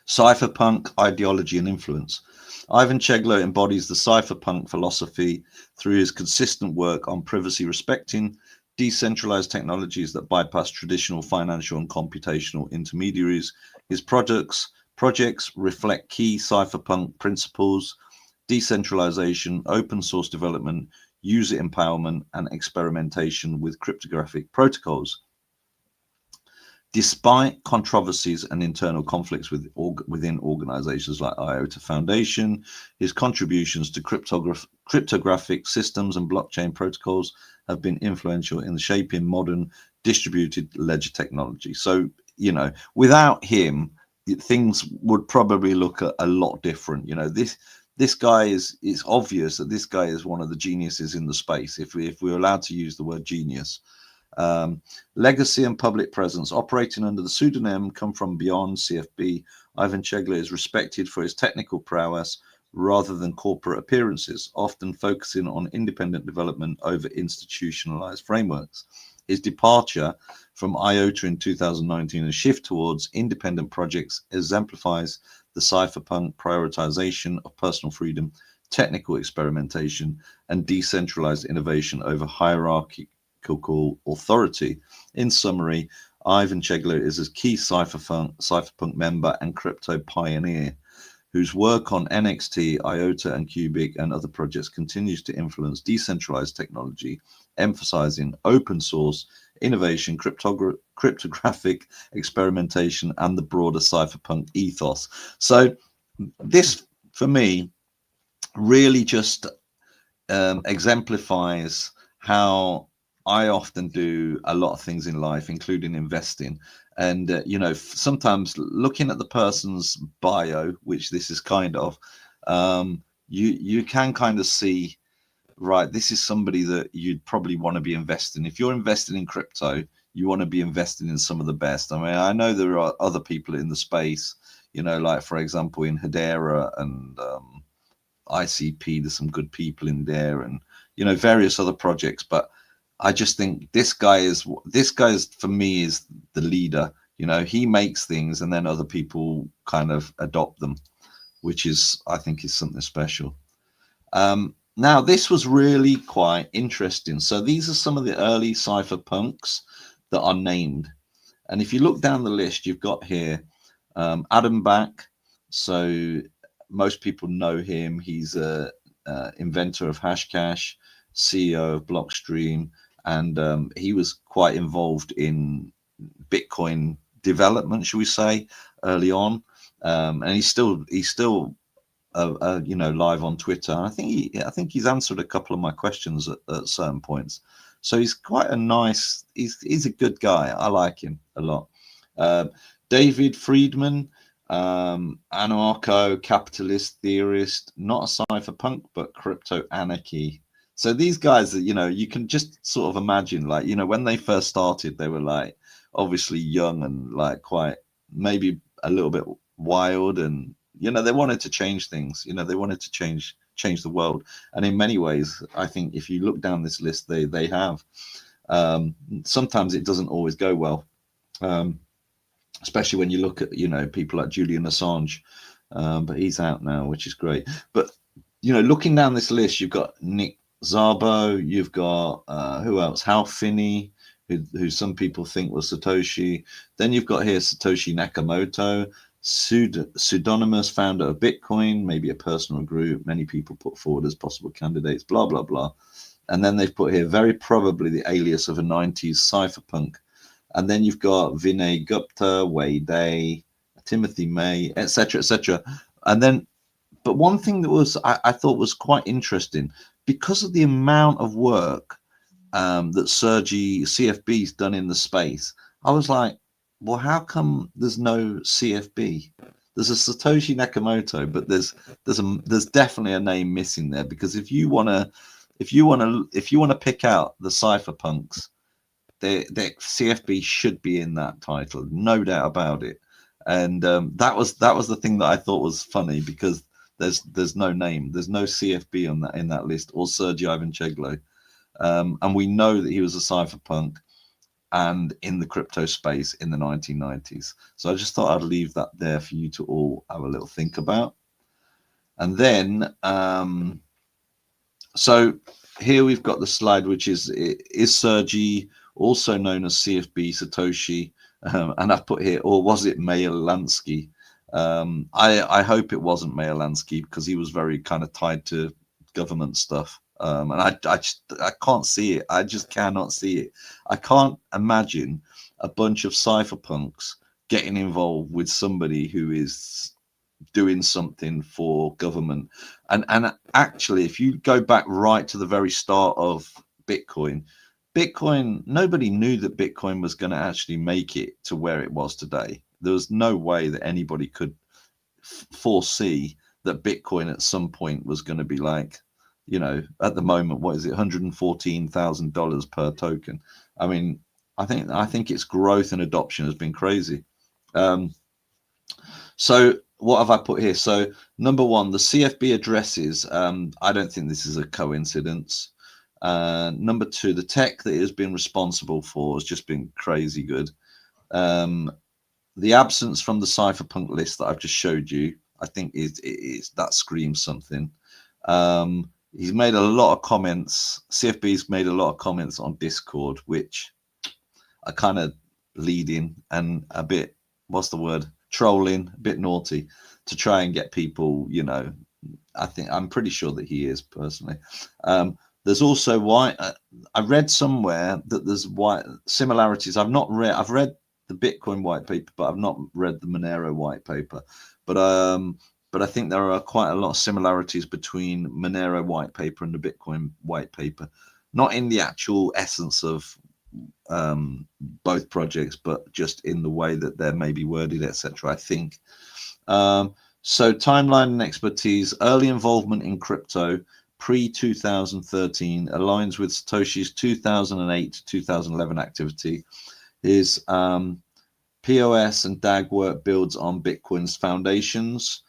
B: Cypherpunk ideology and influence. Ivan Cheglo embodies the cypherpunk philosophy through his consistent work on privacy respecting, decentralized technologies that bypass traditional financial and computational intermediaries. His projects reflect key cypherpunk principles: decentralization, open source development, user empowerment, and experimentation with cryptographic protocols. Despite controversies and internal conflicts within organizations like IOTA Foundation, his contributions to cryptographic systems and blockchain protocols have been influential in shaping modern distributed ledger technology. So, without him, things would probably look a lot different. this guy it's obvious that this guy is one of the geniuses in the space, if we're allowed to use the word genius. Legacy and public presence. Operating under the pseudonym Come From Beyond, CFB, Ivan Chegler is respected for his technical prowess rather than corporate appearances, often focusing on independent development over institutionalized frameworks. His departure from IOTA in 2019 and shift towards independent projects exemplifies the cypherpunk prioritization of personal freedom, technical experimentation, and decentralized innovation over hierarchical authority. In summary, Ivan Chegler is a key cypherpunk member and crypto pioneer whose work on NXT, IOTA, and Qubic and other projects continues to influence decentralized technology, emphasizing open source, innovation, cryptographic experimentation, and the broader cypherpunk ethos. So this, for me, really just exemplifies how I often do a lot of things in life, including investing. And, you know, sometimes looking at the person's bio, which this is kind of, you can kind of see, right, this is somebody that you'd probably want to be investing. If you're investing in crypto, you want to be investing in some of the best. I mean, I know there are other people in the space, you know, like, for example, in Hedera and ICP, there's some good people in there, and, you know, various other projects. But I just think this guy is for me is the leader. You know, he makes things and then other people kind of adopt them, which is, I think, is something special. Now, this was really quite interesting. So these are some of the early cypherpunks that are named. And if you look down the list, you've got here Adam Back. So most people know him. He's a inventor of Hashcash, CEO of Blockstream, and he was quite involved in Bitcoin development, should we say, early on. And he's still you know, live on Twitter. I think he's answered a couple of my questions at certain points. So he's quite a nice. He's a good guy. I like him a lot. David Friedman, anarcho-capitalist theorist, not a cypherpunk, but crypto anarchy. So these guys, you know, you can just sort of imagine, like, you know, when they first started, they were like obviously young and like quite maybe a little bit wild, and, you know, they wanted to change things. You know, they wanted to change the world, and in many ways, I think if you look down this list, they have. Sometimes it doesn't always go well, especially when you look at, you know, people like Julian Assange, but he's out now, which is great. But, you know, looking down this list, you've got Nick Szabo, you've got who else? Hal Finney, who some people think was Satoshi. Then you've got here Satoshi Nakamoto, pseudonymous founder of Bitcoin, maybe a personal group many people put forward as possible candidates, blah, blah, blah. And then they've put here very probably the alias of a 90s cypherpunk. And then you've got Vinay Gupta, Wei Day, Timothy May, etc., etc. And then, but one thing that was I thought was quite interesting, because of the amount of work that Sergey CFB's done in the space, I was like, well, how come there's no CFB? There's a Satoshi Nakamoto, but there's definitely a name missing there, because if you wanna pick out the cypherpunks, the CFB should be in that title, no doubt about it. And that was the thing that I thought was funny, because there's no name, there's no CFB on that in that list, or Sergey Ivancheglo, and we know that he was a cypherpunk and in the crypto space in the 1990s. So I just thought I'd leave that there for you to all have a little think about. And then, so here we've got the slide, which is Sergey also known as CFB Satoshi? And I've put here, or was it Meyer Lansky? I hope it wasn't Meyer Lansky, because he was very kind of tied to government stuff. And I can't see it. I just cannot see it. I can't imagine a bunch of cypherpunks getting involved with somebody who is doing something for government. And actually, if you go back right to the very start of Bitcoin, nobody knew that Bitcoin was going to actually make it to where it was today. There was no way that anybody could foresee that Bitcoin at some point was going to be like, you know, at the moment, what is it, $114,000 per token? I mean, I think its growth and adoption has been crazy. So what have I put here? So number one, the CFB addresses. I don't think this is a coincidence. Number two, the tech that it has been responsible for has just been crazy good. The absence from the cypherpunk list that I've just showed you, I think is that screams something. He's made a lot of comments. CFB's made a lot of comments on Discord, which are kind of leading and a bit, what's the word, trolling, a bit naughty, to try and get people, you know. I'm pretty sure that he is personally. There's also I read somewhere that there's similarities. I've read the Bitcoin white paper, but I've not read the Monero white paper. But I think there are quite a lot of similarities between Monero white paper and the Bitcoin white paper, not in the actual essence of both projects, but just in the way that they're maybe worded, etc. I think. So timeline and expertise, early involvement in crypto, pre-2013, aligns with Satoshi's 2008 to 2011 activity. His POS and DAG work builds on Bitcoin's foundations.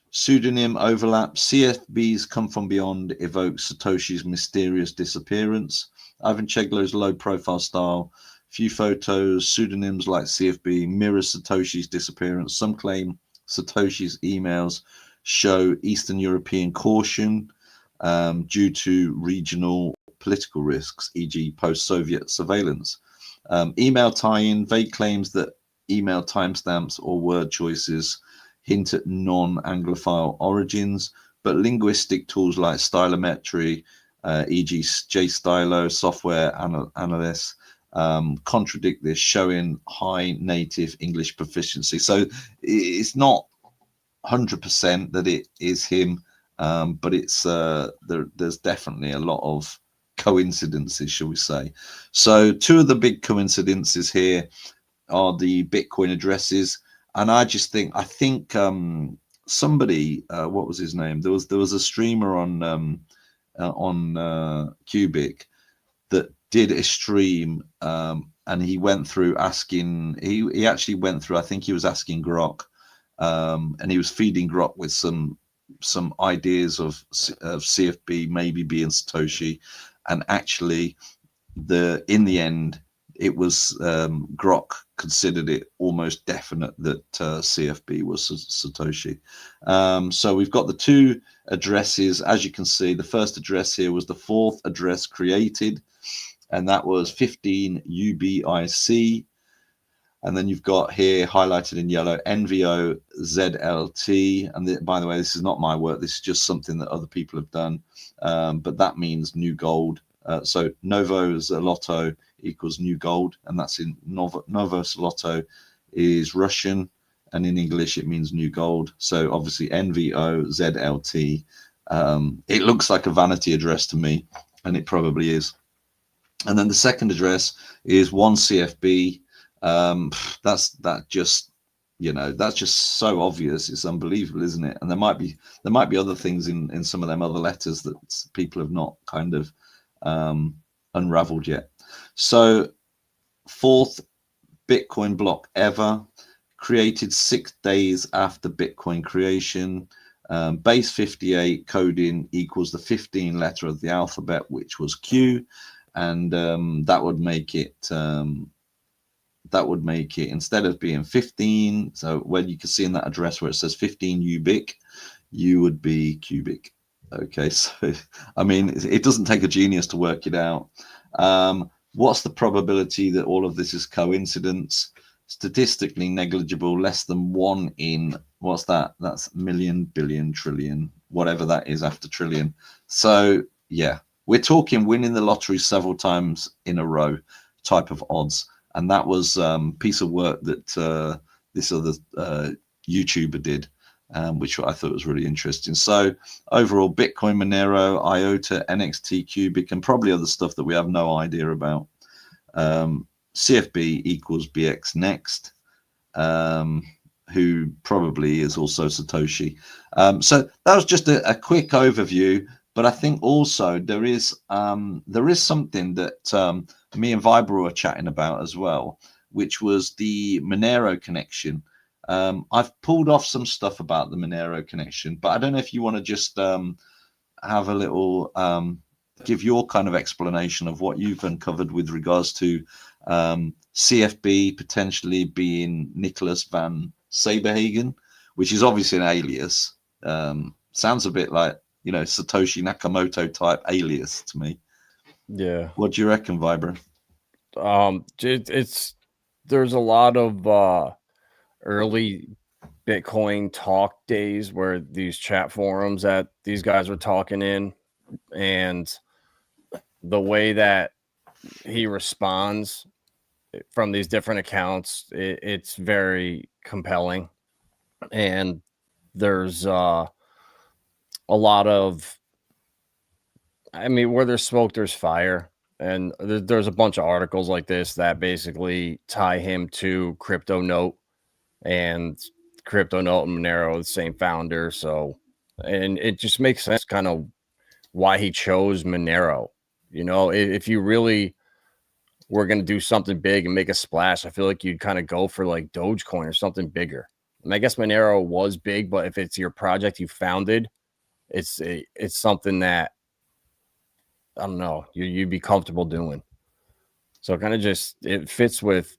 B: Pseudonym overlap. CFB's Come From Beyond evokes Satoshi's mysterious disappearance. Ivan Cheglo's low-profile style. Few photos, pseudonyms like CFB mirrors Satoshi's disappearance. Some claim Satoshi's emails show Eastern European caution due to regional political risks, e.g. post-Soviet surveillance. Email tie-in, vague claims that email timestamps or word choices hint at non-Anglophile origins, but linguistic tools like stylometry, e.g. JStylo, software analysts, contradict this, showing high native English proficiency. So it's not 100% that it is him, but it's there's definitely a lot of coincidences, shall we say. So two of the big coincidences here are the Bitcoin addresses, and I think somebody, what was his name? There was a streamer on Qubic that did a stream, and he went through asking. He actually went through. I think he was asking Grok, and he was feeding Grok with some ideas of CFB maybe being Satoshi, and actually, in the end, it was Grok considered it almost definite that CFB was Satoshi. So we've got the two addresses. As you can see, the first address here was the fourth address created, and that was 15 UBIC. And then you've got here highlighted in yellow NVO ZLT. And by the way, this is not my work. This is just something that other people have done. But that means new gold. So Novo Zloto equals new gold. And that's in Novo Zloto is Russian. And in English, it means new gold. So obviously NVO ZLT. It looks like a vanity address to me. And it probably is. And then the second address is 1CFB. That's just so obvious. It's unbelievable, isn't it? And there might be other things in some of them other letters that people have not kind of unraveled yet. So fourth Bitcoin block ever, created 6 days after Bitcoin creation. Base 58 coding equals the 15 letter of the alphabet, which was Q, and that would make it instead of being 15. So when you can see in that address where it says 15 Qubic, you would be Qubic. Okay, so I mean, it doesn't take a genius to work it out. What's the probability that all of this is coincidence? Statistically negligible, less than 1 in, what's that? That's million, billion, trillion, whatever that is after trillion. So yeah, we're talking winning the lottery several times in a row type of odds. And that was a piece of work that this other YouTuber did, which I thought was really interesting. So overall, Bitcoin, Monero, IOTA, NXT, Qubic, and probably other stuff that we have no idea about. CFB equals BX next. who probably is also Satoshi. So that was just a quick overview. But I think also there is something that me and Vibra were chatting about as well, which was the Monero connection. I've pulled off some stuff about the Monero connection, but I don't know if you want to just have a little give your kind of explanation of what you've uncovered with regards to CFB potentially being Nicholas van Saberhagen, which is obviously an alias. Sounds a bit like, you know, Satoshi Nakamoto type alias to me.
A: Yeah.
B: What do you reckon, Vibra?
A: It's there's a lot of early Bitcoin talk days where these chat forums that these guys were talking in, and the way that he responds from these different accounts, it's very compelling. And there's a lot of, I mean, where there's smoke, there's fire. And there's a bunch of articles like this that basically tie him to Crypto Note, and Crypto Note and Monero, the same founder. So, and it just makes sense kind of why he chose Monero. You know, if you really were going to do something big and make a splash, I feel like you'd kind of go for like Dogecoin or something bigger. And I guess Monero was big, but if it's your project you founded, it's something that, I don't know, you'd be comfortable doing. So kind of just, it fits with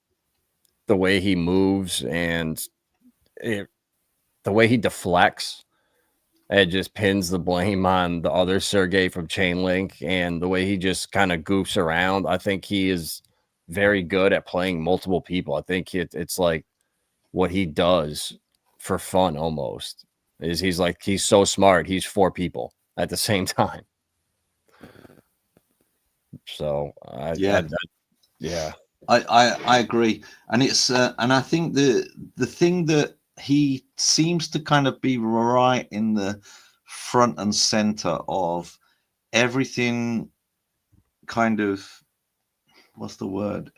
A: the way he moves, and the way he deflects. It just pins the blame on the other Sergey from Chainlink, and the way he just kind of goofs around. I think he is very good at playing multiple people. I think it's like what he does for fun almost. Is he's so smart. He's 4 people at the same time. So
B: Yeah.
A: Yeah.
B: I agree, and it's and I think the thing that he seems to kind of be right in the front and center of everything, kind of, what's the word,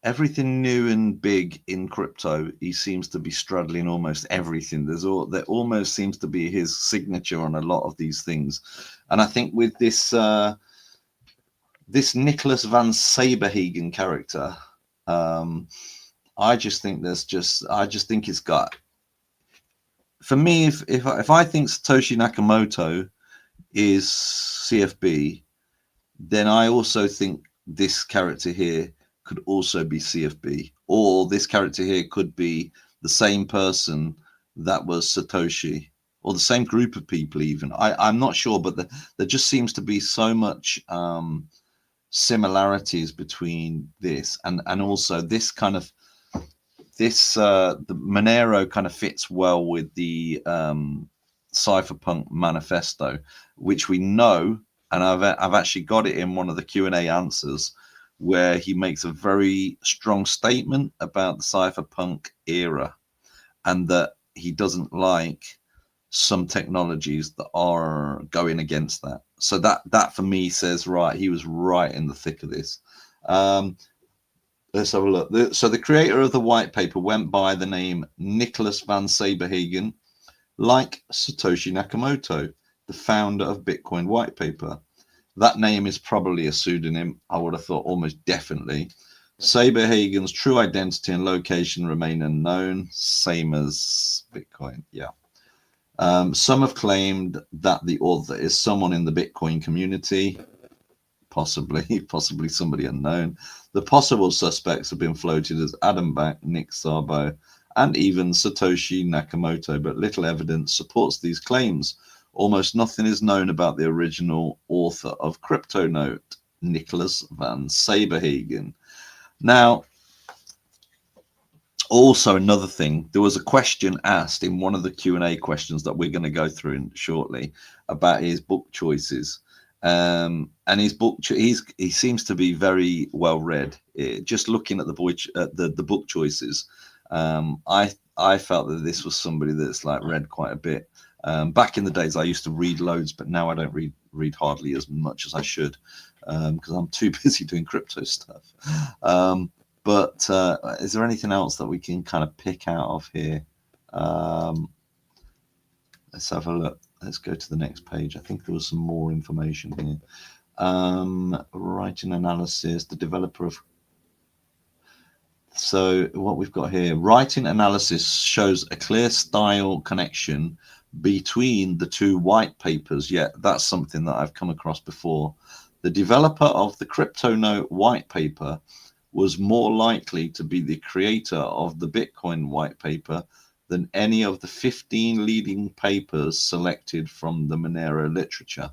B: everything new and big in crypto. He seems to be straddling almost everything. There almost seems to be his signature on a lot of these things, and I think with this this Nicholas van Saberhagen character, I just think it's got, for me, if I think Satoshi Nakamoto is CFB, then I also think this character here could also be CFB, or this character here could be the same person that was Satoshi, or the same group of people even. I'm not sure, but there just seems to be so much similarities between this and also this kind of, this the Monero kind of fits well with the Cypherpunk manifesto, which we know, and I've actually got it in one of the Q&A answers, where he makes a very strong statement about the Cypherpunk era, and that he doesn't like some technologies that are going against that. So that for me says, right, he was right in the thick of this. Let's have a look. So the creator of the white paper went by the name Nicholas van Saberhagen, like Satoshi Nakamoto, the founder of Bitcoin white paper. That name is probably a pseudonym, I would have thought, almost definitely. Saberhagen's true identity and location remain unknown, same as Bitcoin. Yeah. Some have claimed that the author is someone in the Bitcoin community, possibly somebody unknown. The possible suspects have been floated as Adam Back, Nick Szabo, and even Satoshi Nakamoto, but little evidence supports these claims. Almost nothing is known about the original author of CryptoNote, Nicholas van Saberhagen. Now, also another thing, there was a question asked in one of the Q&A questions that we're going to go through shortly about his book choices. And his book, he seems to be very well read. Just looking at the book choices, I felt that this was somebody that's like read quite a bit. Back in the days, I used to read loads, but now I don't read hardly as much as I should, because I'm too busy doing crypto stuff. But is there anything else that we can kind of pick out of here? Let's have a look. Let's go to the next page. I think there was some more information here. Writing analysis, the developer of. So what we've got here, writing analysis shows a clear style connection between the two white papers. Yeah, that's something that I've come across before. The developer of the CryptoNote white paper was more likely to be the creator of the Bitcoin white paper than any of the 15 leading papers selected from the Monero literature.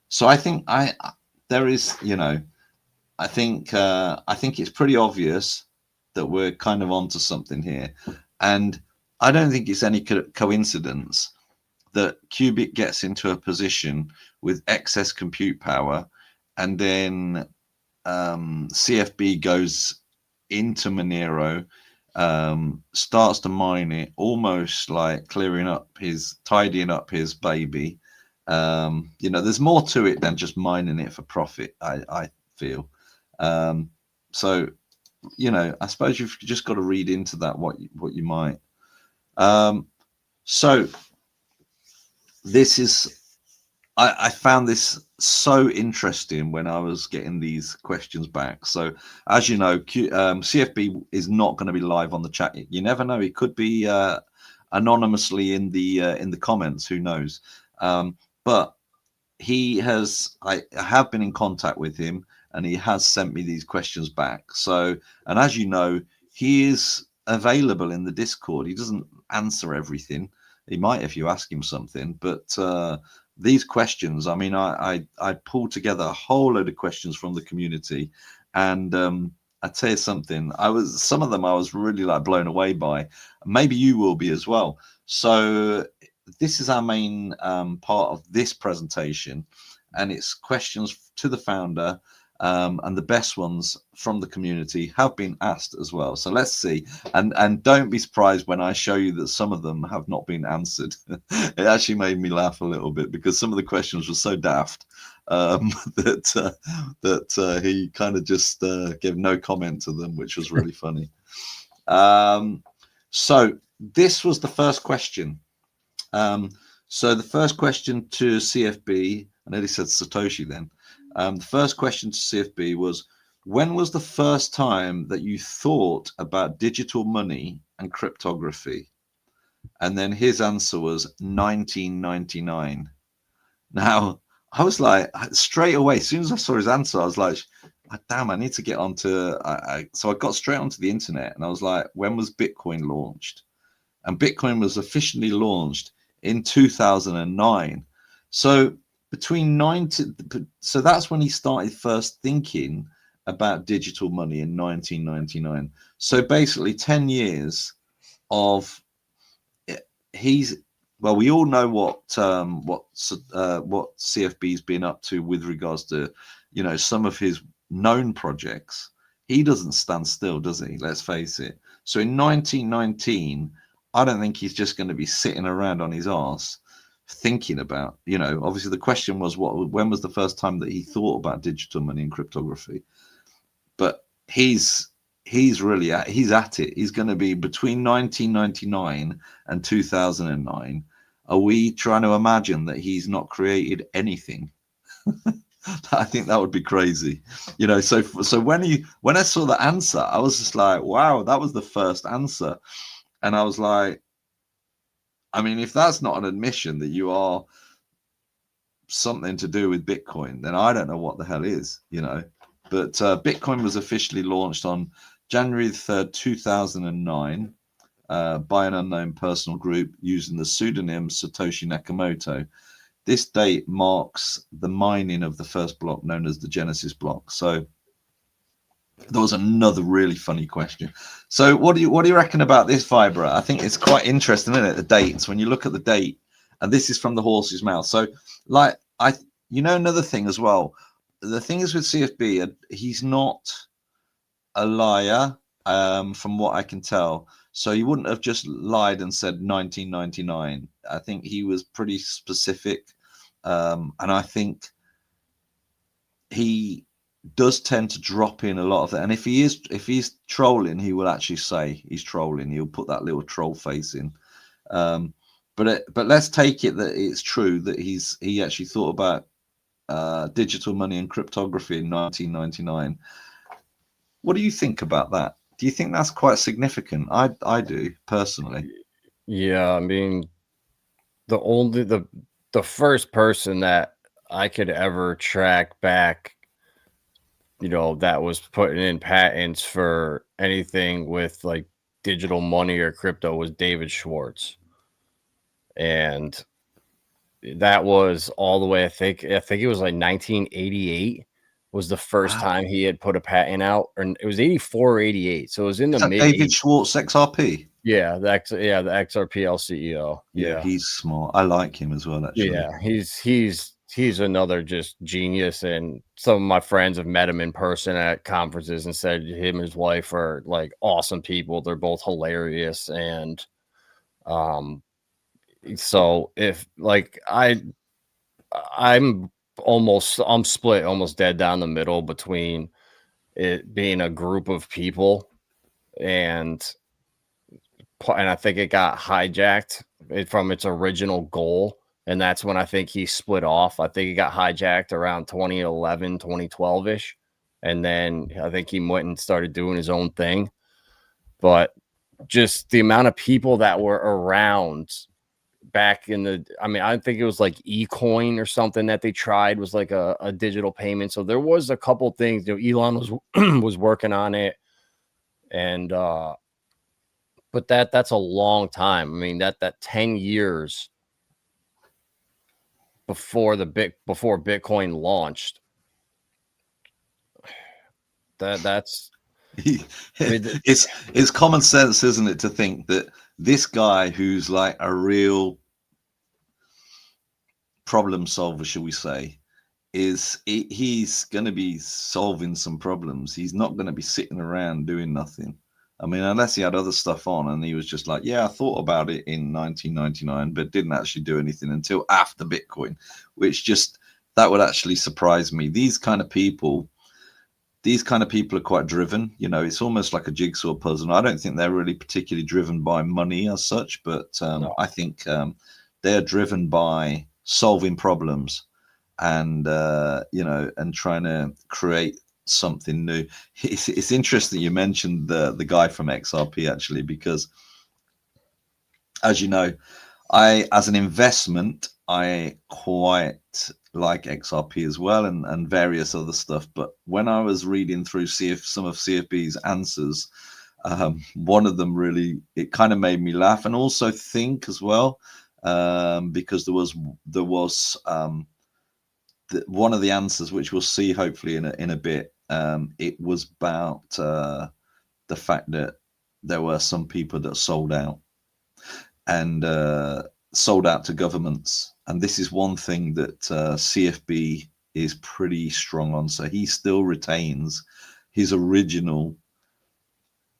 B: So I think there is, I think it's pretty obvious that we're kind of onto something here, and I don't think it's any coincidence that Qubic gets into a position with excess compute power, and then CFB goes into Monero, starts to mine it, almost like tidying up his baby. There's more to it than just mining it for profit, I feel. So, I suppose you've just got to read into that what you might. So this is, I found this so interesting when I was getting these questions back. So as you know, CFB is not going to be live on the chat. You never know; it could be anonymously in the comments. Who knows? But I have been in contact with him, and he has sent me these questions back. So, and as you know, he is available in the Discord. He doesn't answer everything. He might if you ask him something, but these questions, I mean, I pulled together a whole load of questions from the community, and I tell you something, some of them I was really like blown away by. Maybe you will be as well. So this is our main part of this presentation, and it's questions to the founder, and the best ones from the community have been asked as well. So let's see, and don't be surprised when I show you that some of them have not been answered. It actually made me laugh a little bit because some of the questions were so daft that he kind of just gave no comment to them, which was really funny. So this was the first question. So the first question to CFB, I nearly said Satoshi then. The first question to CFB was, when was the first time that you thought about digital money and cryptography? And then his answer was 1999. Now, I was like, straight away, as soon as I saw his answer, I was like, damn, I need to get onto, so I got straight onto the internet, and I was like, when was Bitcoin launched? And Bitcoin was officially launched in 2009. So so that's when he started first thinking about digital money in 1999. So basically 10 years of well, we all know what CFB's been up to with regards to, some of his known projects. He doesn't stand still, does he? Let's face it. So in 1919, I don't think he's just going to be sitting around on his arse thinking about, obviously the question was when was the first time that he thought about digital money and cryptography? But he's at it. He's going to be between 1999 and 2009. Are we trying to imagine that he's not created anything? I think that would be crazy, so when I saw the answer, I was just like, wow, that was the first answer. And I was like, I mean, if that's not an admission that you are something to do with Bitcoin, then I don't know what the hell is, But Bitcoin was officially launched on January 3rd, 2009, by an unknown personal group using the pseudonym Satoshi Nakamoto. This date marks the mining of the first block known as the Genesis block. So there was another really funny question. So what do you reckon about this, Vibra? I think it's quite interesting, isn't it? The dates, when you look at the date, and this is from the horse's mouth. So like, another thing as well, the thing is with CFB, he's not a liar, from what I can tell. So he wouldn't have just lied and said 1999. I think he was pretty specific. And I think he does tend to drop in a lot of that. And if he's trolling, he will actually say he's trolling. He'll put that little troll face in. But let's take it that it's true that he actually thought about digital money and cryptography in 1999. What do you think about that? Do you think that's quite significant? I do personally.
A: Yeah, I mean, the only the first person that I could ever track back, that was putting in patents for anything with like digital money or crypto was David Schwartz. And that was all the way, I think it was like 1988 was the first
B: Wow.
A: time he had put a patent out, or it was 84 or 88. So it was in
B: Is
A: the
B: that
A: mid
B: David
A: 80s.
B: Schwartz, XRP?
A: The XRPL CEO.
B: Yeah,
A: Yeah.
B: he's smart. I like him as well, actually.
A: Yeah, he's another just genius, and some of my friends have met him in person at conferences and said him and his wife are like awesome people. They're both hilarious, and um so if like I'm split almost dead down the middle between it being a group of people, and I think it got hijacked from its original goal. And that's when I think he split off. I think he got hijacked around 2011, 2012 ish. And then I think he went and started doing his own thing. But just the amount of people that were around back I mean, I think it was like eCoin or something that they tried, was like a digital payment. So there was a couple things, Elon was was working on it. And but that's a long time. I mean, that 10 years before Bitcoin launched. That's I mean,
B: It's common sense, isn't it, to think that this guy who's like a real problem solver, shall we say, he's going to be solving some problems. He's not going to be sitting around doing nothing. I mean, unless he had other stuff on and he was just like, yeah, I thought about it in 1999, but didn't actually do anything until after Bitcoin, which just, that would actually surprise me. These kind of people are quite driven. It's almost like a jigsaw puzzle. I don't think they're really particularly driven by money as such, but
A: no.
B: I think they're driven by solving problems and and trying to create something new. It's interesting you mentioned the guy from XRP, actually, because as you know, as an investment, I quite like XRP as well, and various other stuff. But when I was reading through some of CFB's answers, one of them really, it kind of made me laugh and also think as well, because there was one of the answers, which we'll see hopefully in a bit. It was about the fact that there were some people that sold out and sold out to governments. And this is one thing that CFB is pretty strong on. So he still retains his original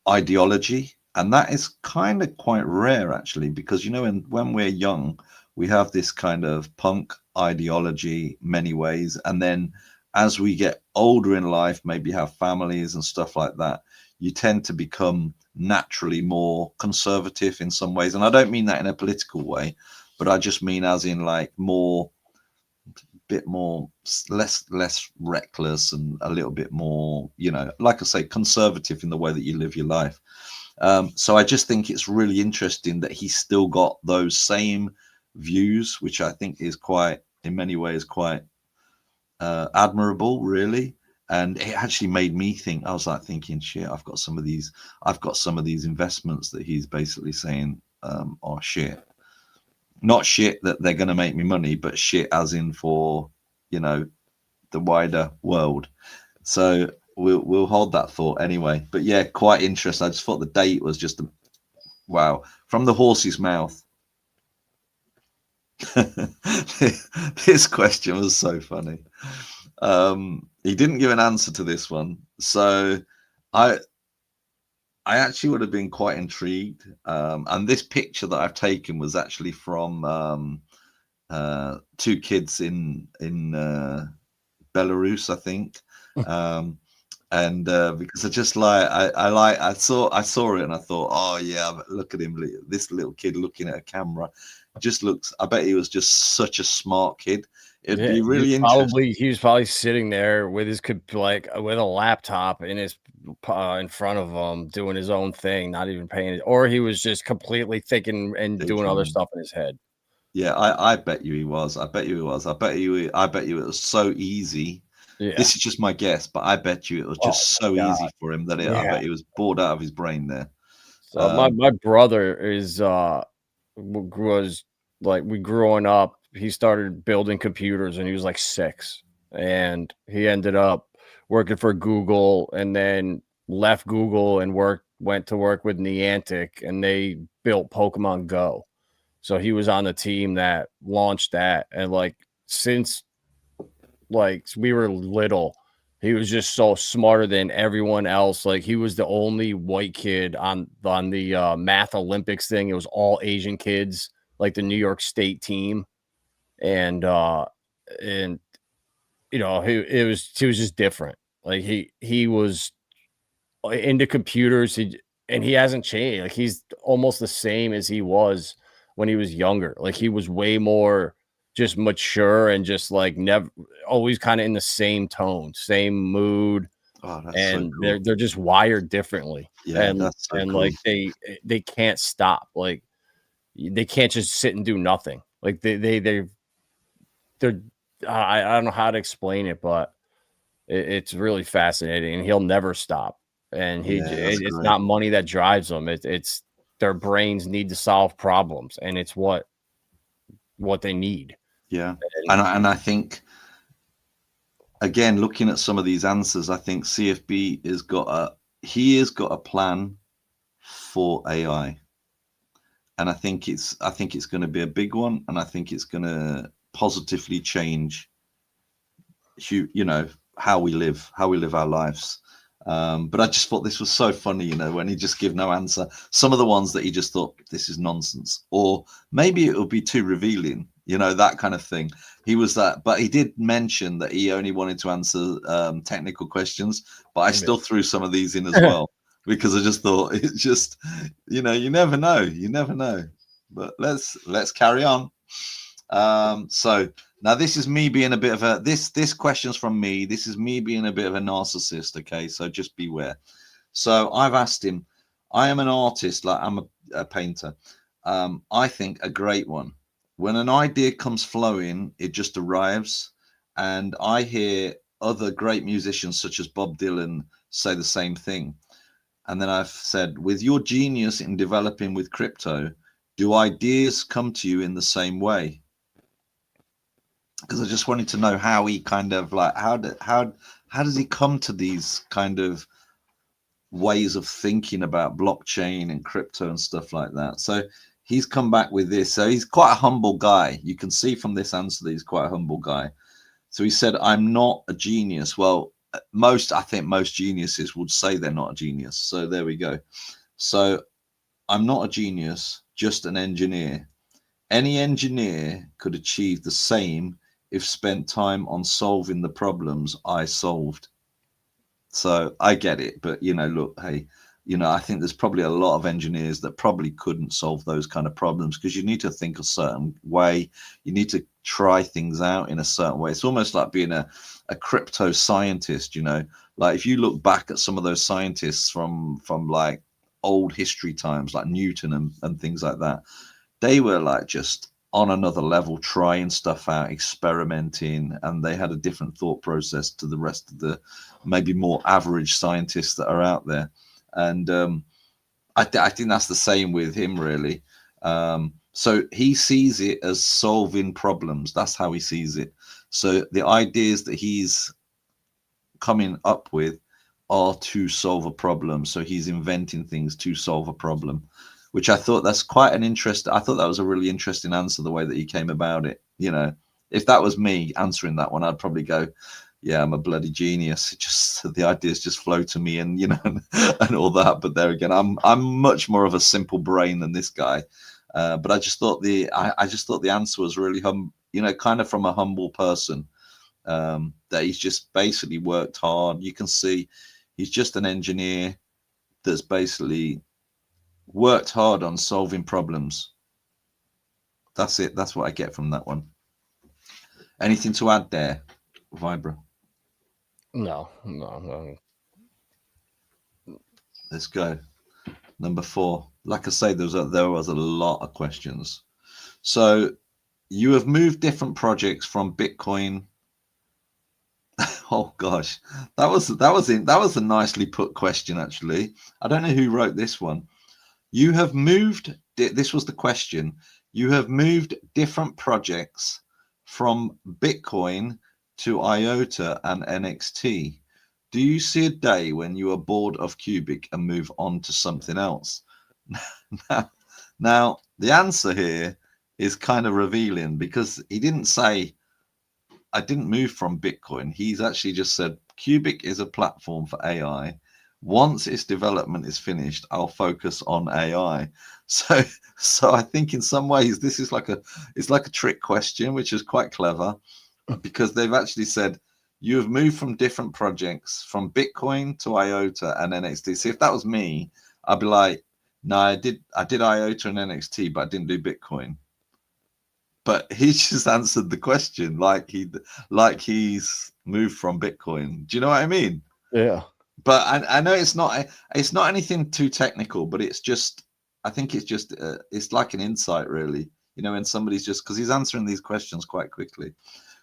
B: ideology. And that is kind of quite rare, actually, because, when we're young, we have this kind of punk ideology many ways. And then as we get older in life, maybe have families and stuff like that, you tend to become naturally more conservative in some ways. And I don't mean that in a political way, but I just mean as in like less reckless and a little bit more, like I say, conservative in the way that you live your life. So I just think it's really interesting that he's still got those same views, which I think is quite, in many ways, quite admirable, really. And it actually made me think. I was like thinking, shit, I've got some of these investments that he's basically saying are shit. Not shit that they're going to make me money, but shit as in for, the wider world. So we'll hold that thought anyway. But yeah, quite interesting. I just thought the date was just wow, from the horse's mouth. This question was so funny. He didn't give an answer to this one, so I actually would have been quite intrigued. And this picture that I've taken was actually from two kids in Belarus, I think. And because I saw it and I thought, oh yeah, but look at him, this little kid looking at a camera, just looks. I bet he was just such a smart kid. It'd
A: Yeah,
B: be
A: he was
B: really interesting.
A: probably he was probably sitting there with his with a laptop in his in front of him, doing his own thing, not even paying it, or he was just completely thinking and doing other stuff in his head.
B: Yeah, I bet you he was. I bet you he was. I bet you it was so easy.
A: Yeah.
B: This is just my guess, but I bet you it was
A: Oh
B: just so
A: my god.
B: easy for him that I
A: Yeah.
B: bet he was bored out of his brain there.
A: So my
B: Um,
A: my brother is was like we growing up, he started building computers and he was like 6, and he ended up working for Google and then left Google and went to work with Niantic, and they built Pokemon Go. So he was on the team that launched that, and like since like we were little, he was just so smarter than everyone else. Like he was the only white kid on the math Olympics thing. It was all Asian kids, like the New York State team, and and he was just different. Like he was into computers. He hasn't changed. Like he's almost the same as he was when he was younger. Like he was way more just mature and just like never always kind of in the same tone, same mood,
B: oh, that's so
A: and they're
B: cool.
A: they're just wired differently.
B: Yeah,
A: And
B: that's so
A: and
B: cool.
A: like they can't stop. Like they can't just sit and do nothing. Like they're I don't know how to explain it, but it's really fascinating, and he'll never stop. And
B: Yeah, that's
A: it's
B: great.
A: not money that drives them. It's their brains need to solve problems, and it's what they need.
B: Yeah,
A: And
B: and I think again, looking at some of these answers, I think CFB has got a plan for AI, and I think it's going to be a big one, and I think it's going to positively change you know how we live our lives. But I just thought this was so funny, you know, when he just give no answer. Some of the ones that he just thought this is nonsense, or maybe it would be too revealing, you know, that kind of thing. He was that, but he did mention that he only wanted to answer technical questions. But I still threw some of these in as well because I just thought it's just, you know, you never know. But let's carry on. So now this is me being a bit of a this question's from me. This is me being a bit of a narcissist. Okay, so just beware. So I've asked him. I am an artist, like I'm a painter. I think a great one. When an idea comes flowing, it just arrives. And I hear other great musicians such as Bob Dylan say the same thing. And then I've said, with your genius in developing with crypto, do ideas come to you in the same way? Because I just wanted to know how he kind of like how does he come to these kind of ways of thinking about blockchain and crypto and stuff like that. So he's come back with this. So he's quite a humble guy. You can see from this answer that he's quite a humble guy. So he said, "I'm not a genius." Well, I think most geniuses would say they're not a genius. So there we go. So I'm not a genius, just an engineer. Any engineer could achieve the same if spent time on solving the problems I solved. So I get it, but you know, look, hey, you know, I think there's probably a lot of engineers that probably couldn't solve those kind of problems because you need to think a certain way. You need to try things out in a certain way. It's almost like being a crypto scientist, you know, like if you look back at some of those scientists from like old history times, like Newton and things like that, they were like just on another level, trying stuff out, experimenting, and they had a different thought process to the rest of the maybe more average scientists that are out there. And I think that's the same with him, really. So he sees it as solving problems. That's how he sees it. So the ideas that he's coming up with are to solve a problem. So he's inventing things to solve a problem, which I thought that's quite an interest. I thought that was a really interesting answer, the way that he came about it. You know, if that was me answering that one, I'd probably go, yeah, I'm a bloody genius. It just the ideas just flow to me, and you know, and all that. But there again, I'm much more of a simple brain than this guy. But I just thought I just thought the answer was really you know, kind of from a humble person, that he's just basically worked hard. You can see He's just an engineer that's basically worked hard on solving problems. That's it. That's what I get from that one. Anything to add there, Vibra?
A: No.
B: Let's go. Number 4. Like I say, there was a lot of questions. So you have moved different projects from Bitcoin. Oh gosh, that was a nicely put question, actually. I don't know who wrote this one. You have moved. This was the question. You have moved different projects from Bitcoin to IOTA and NXT. Do you see a day when you are bored of Qubic and move on to something else? Now, the answer here is kind of revealing, because he didn't say I didn't move from Bitcoin. He's actually just said Qubic is a platform for AI. Once its development is finished, I'll focus on AI. So I think in some ways this is like a trick question, which is quite clever, because they've actually said you have moved from different projects from Bitcoin to IOTA and NXT. See, if that was me, I'd be like, no, I did IOTA and NXT, but I didn't do Bitcoin. But he just answered the question like he's moved from Bitcoin. Do you know what I mean?
A: Yeah.
B: But I know it's not anything too technical, but it's just, I think it's just it's like an insight, really. You know, when somebody's just, because he's answering these questions quite quickly.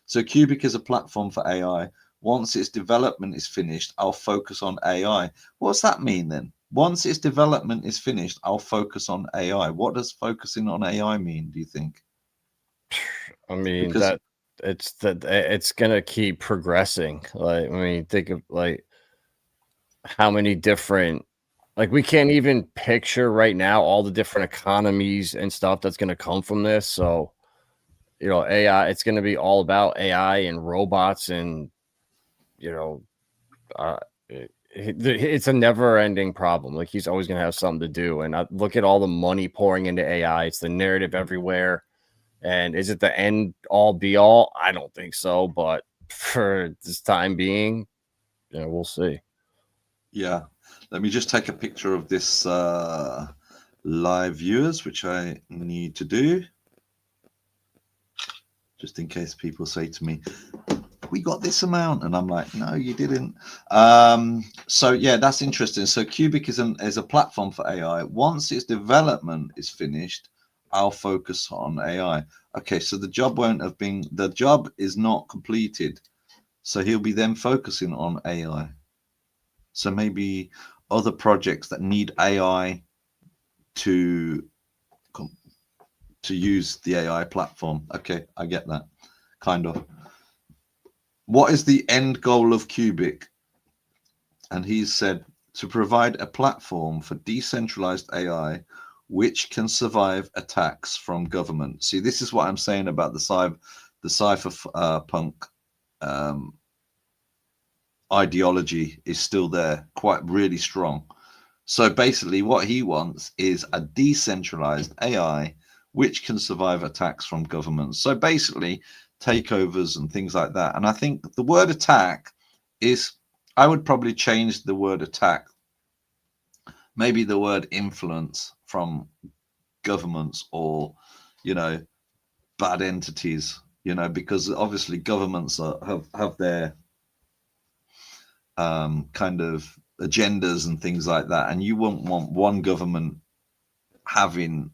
B: So Qubic is a platform for AI. Once its development is finished, I'll focus on AI. What's that mean then? Once its development is finished, I'll focus on AI. What does focusing on AI mean, do you think?
A: I mean,
B: Because
A: it's gonna keep progressing. Like, I mean, think of like how many different, like, we can't even picture right now all the different economies and stuff that's gonna come from this. So, AI, it's gonna be all about AI and robots, and you know, uh, it's a never-ending problem. Like, he's always gonna have something to do. And I look at all the money pouring into AI. It's the narrative everywhere. And is it the end all be all? I don't think so. But for this time being, we'll see.
B: yeah, let me just take a picture of this live viewers, which I need to do, just in case people say to me, we got this amount, and I'm like, no, you didn't. So yeah, that's interesting. So Qubic is a platform for AI. Once its development is finished, I'll focus on AI. Okay, so the job is not completed, so he'll be then focusing on AI. So maybe other projects that need AI to use the AI platform. Okay, I get that, kind of. What is the end goal of Qubic? And he's said to provide a platform for decentralized AI which can survive attacks from government. See, this is what I'm saying about the cypherpunk ideology is still there, quite really strong. So basically, what he wants is a decentralized AI which can survive attacks from governments. So basically, takeovers and things like that. And I think the word attack is, I would probably change the word attack, maybe the word influence from governments, or, bad entities, because obviously governments have their kind of agendas and things like that. And you wouldn't want one government having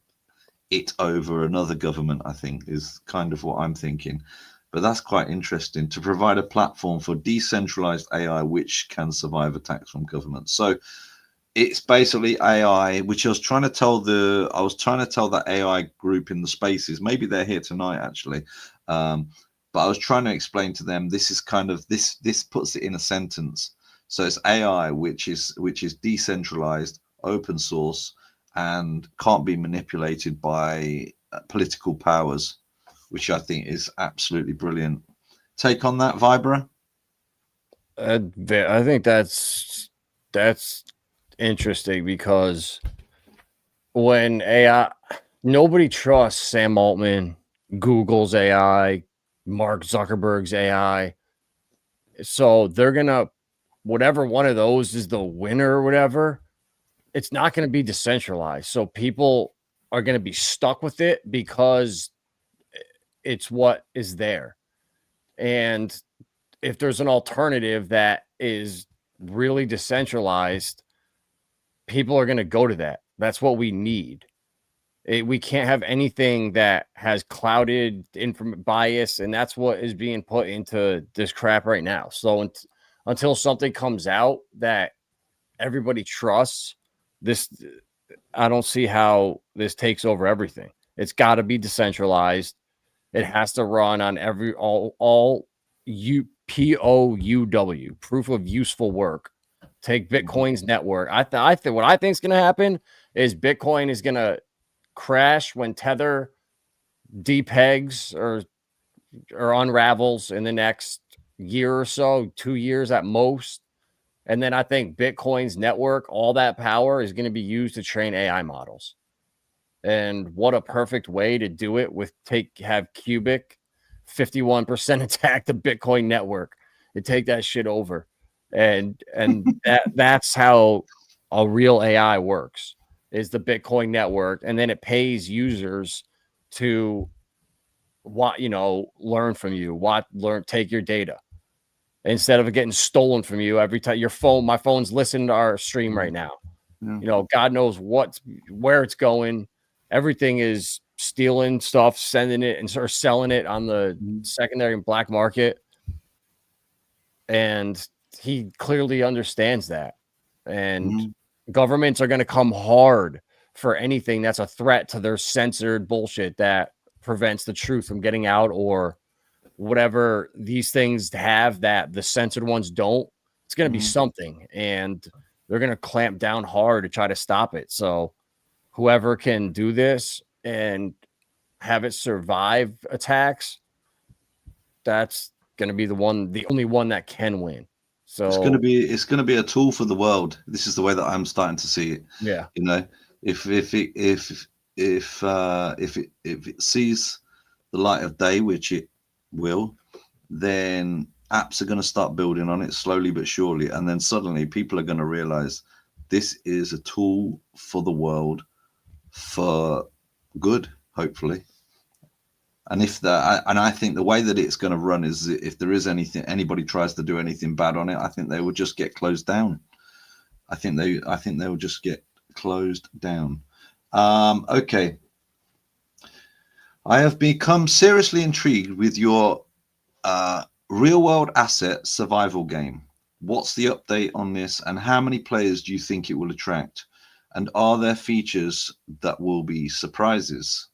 B: it over another government, I think, is kind of what I'm thinking. But that's quite interesting, to provide a platform for decentralized AI which can survive attacks from governments. So it's basically AI, which I was trying to tell that AI group in the spaces, maybe they're here tonight actually. But I was trying to explain to them, this is kind of this puts it in a sentence. So it's AI which is decentralized, open source, and can't be manipulated by political powers, which I think is absolutely brilliant. Take on that, Vibra?
A: I think that's interesting, because when AI, nobody trusts Sam Altman, Google's AI, Mark Zuckerberg's AI. So they're gonna whatever one of those is the winner or whatever, it's not going to be decentralized. So people are going to be stuck with it because it's what is there. And if there's an alternative that is really decentralized, people are going to go to that. That's what we need. We can't have anything that has clouded bias, and that's what is being put into this crap right now. So until something comes out that everybody trusts, this, I don't see how this takes over everything. It's got to be decentralized. It has to run on all POUW, proof of useful work. Take Bitcoin's network. I think what I think is going to happen is Bitcoin is going to crash when Tether depegs or unravels in the next year or so, 2 years at most. And then I think Bitcoin's network, all that power is going to be used to train AI models. And what a perfect way to do it with have Qubic 51% attack the Bitcoin network and take that shit over. And that's how a real AI works, is the Bitcoin network. And then it pays users to learn from you, take your data instead of getting stolen from you every time my phone's listening to our stream right now. God knows where it's going. Everything is stealing stuff, sending it and sort of selling it on the secondary and black market. And he clearly understands that. And governments are going to come hard for anything that's a threat to their censored bullshit that prevents the truth from getting out, or whatever these things have that the censored ones don't. It's going to be something, and they're going to clamp down hard to try to stop it. So whoever can do this and have it survive attacks, that's going to be the only one that can win. So
B: it's going to be a tool for the world. This is the way that I'm starting to see it.
A: Yeah.
B: If it sees the light of day, which it will, then apps are going to start building on it slowly but surely, and then suddenly people are going to realize this is a tool for the world for good, hopefully. And I think the way that it's going to run is, if there is anybody tries to do anything bad on it, I think they will just get closed down. I think they will just get closed down. Okay. I have become seriously intrigued with your real-world asset survival game. What's the update on this, and how many players do you think it will attract? And are there features that will be surprises?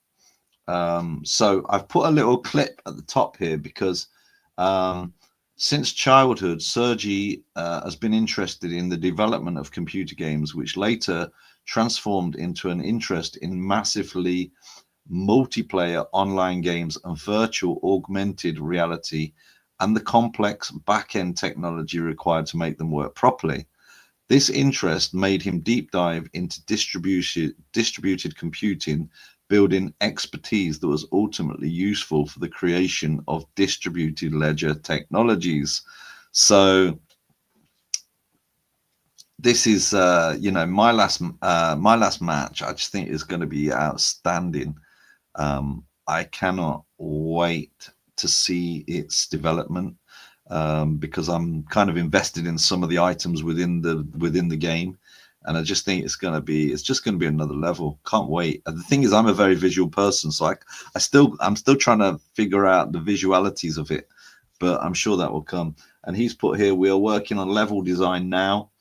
B: So I've put a little clip at the top here because since childhood, Sergey has been interested in the development of computer games, which later transformed into an interest in massively multiplayer online games and virtual augmented reality, and the complex back-end technology required to make them work properly. This interest made him deep dive into distributed computing, building expertise that was ultimately useful for the creation of distributed ledger technologies. So this is, my last match. I just think is going to be outstanding. I cannot wait to see its development, because I'm kind of invested in some of the items within the game. And I just think it's just going to be another level. Can't wait. And the thing is, I'm a very visual person, so I'm still trying to figure out the visualities of it, but I'm sure that will come. And he's put here, we are working on level design now.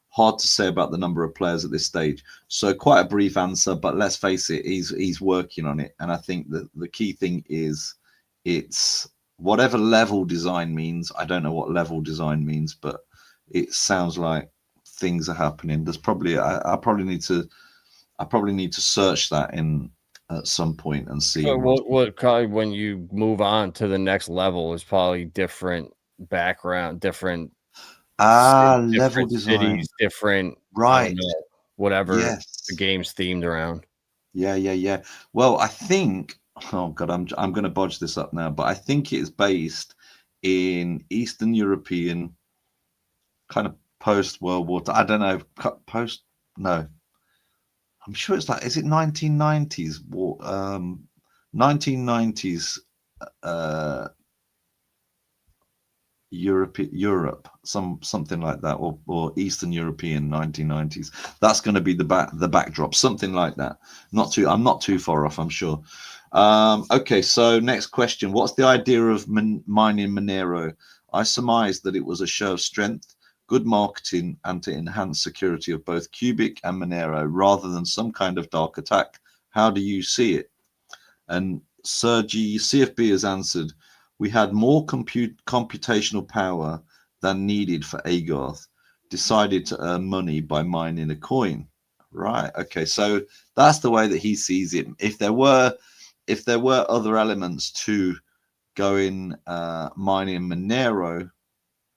B: Hard to say about the number of players at this stage. So quite a brief answer, but let's face it, he's working on it. And I think that the key thing is, it's whatever level design means. I don't know what level design means, but it sounds like things are happening. There's probably I probably need to search that in at some point and see.
A: So what probably when you move on to the next level is probably different background, different
B: level design,
A: cities, different,
B: right?
A: I don't know, whatever the game's themed around.
B: Yeah. Well, I think, oh god, I'm going to bodge this up now, but I think it's based in Eastern European kind of post World War. I don't know. Post no. I'm sure it's like, is it 1990s war? 1990s Europe, something like that, or Eastern European 1990s. That's going to be the backdrop, something like that. I'm not too far off, I'm sure. Okay, so next question. What's the idea of mining Monero? I surmise that it was a show of strength, good marketing, and to enhance security of both Qubic and Monero, rather than some kind of dark attack. How do you see it? And Sergi CFB has answered, we had more computational power than needed for Agarth. Decided to earn money by mining a coin. Right. Okay. So that's the way that he sees it. If there were other elements to going mining Monero,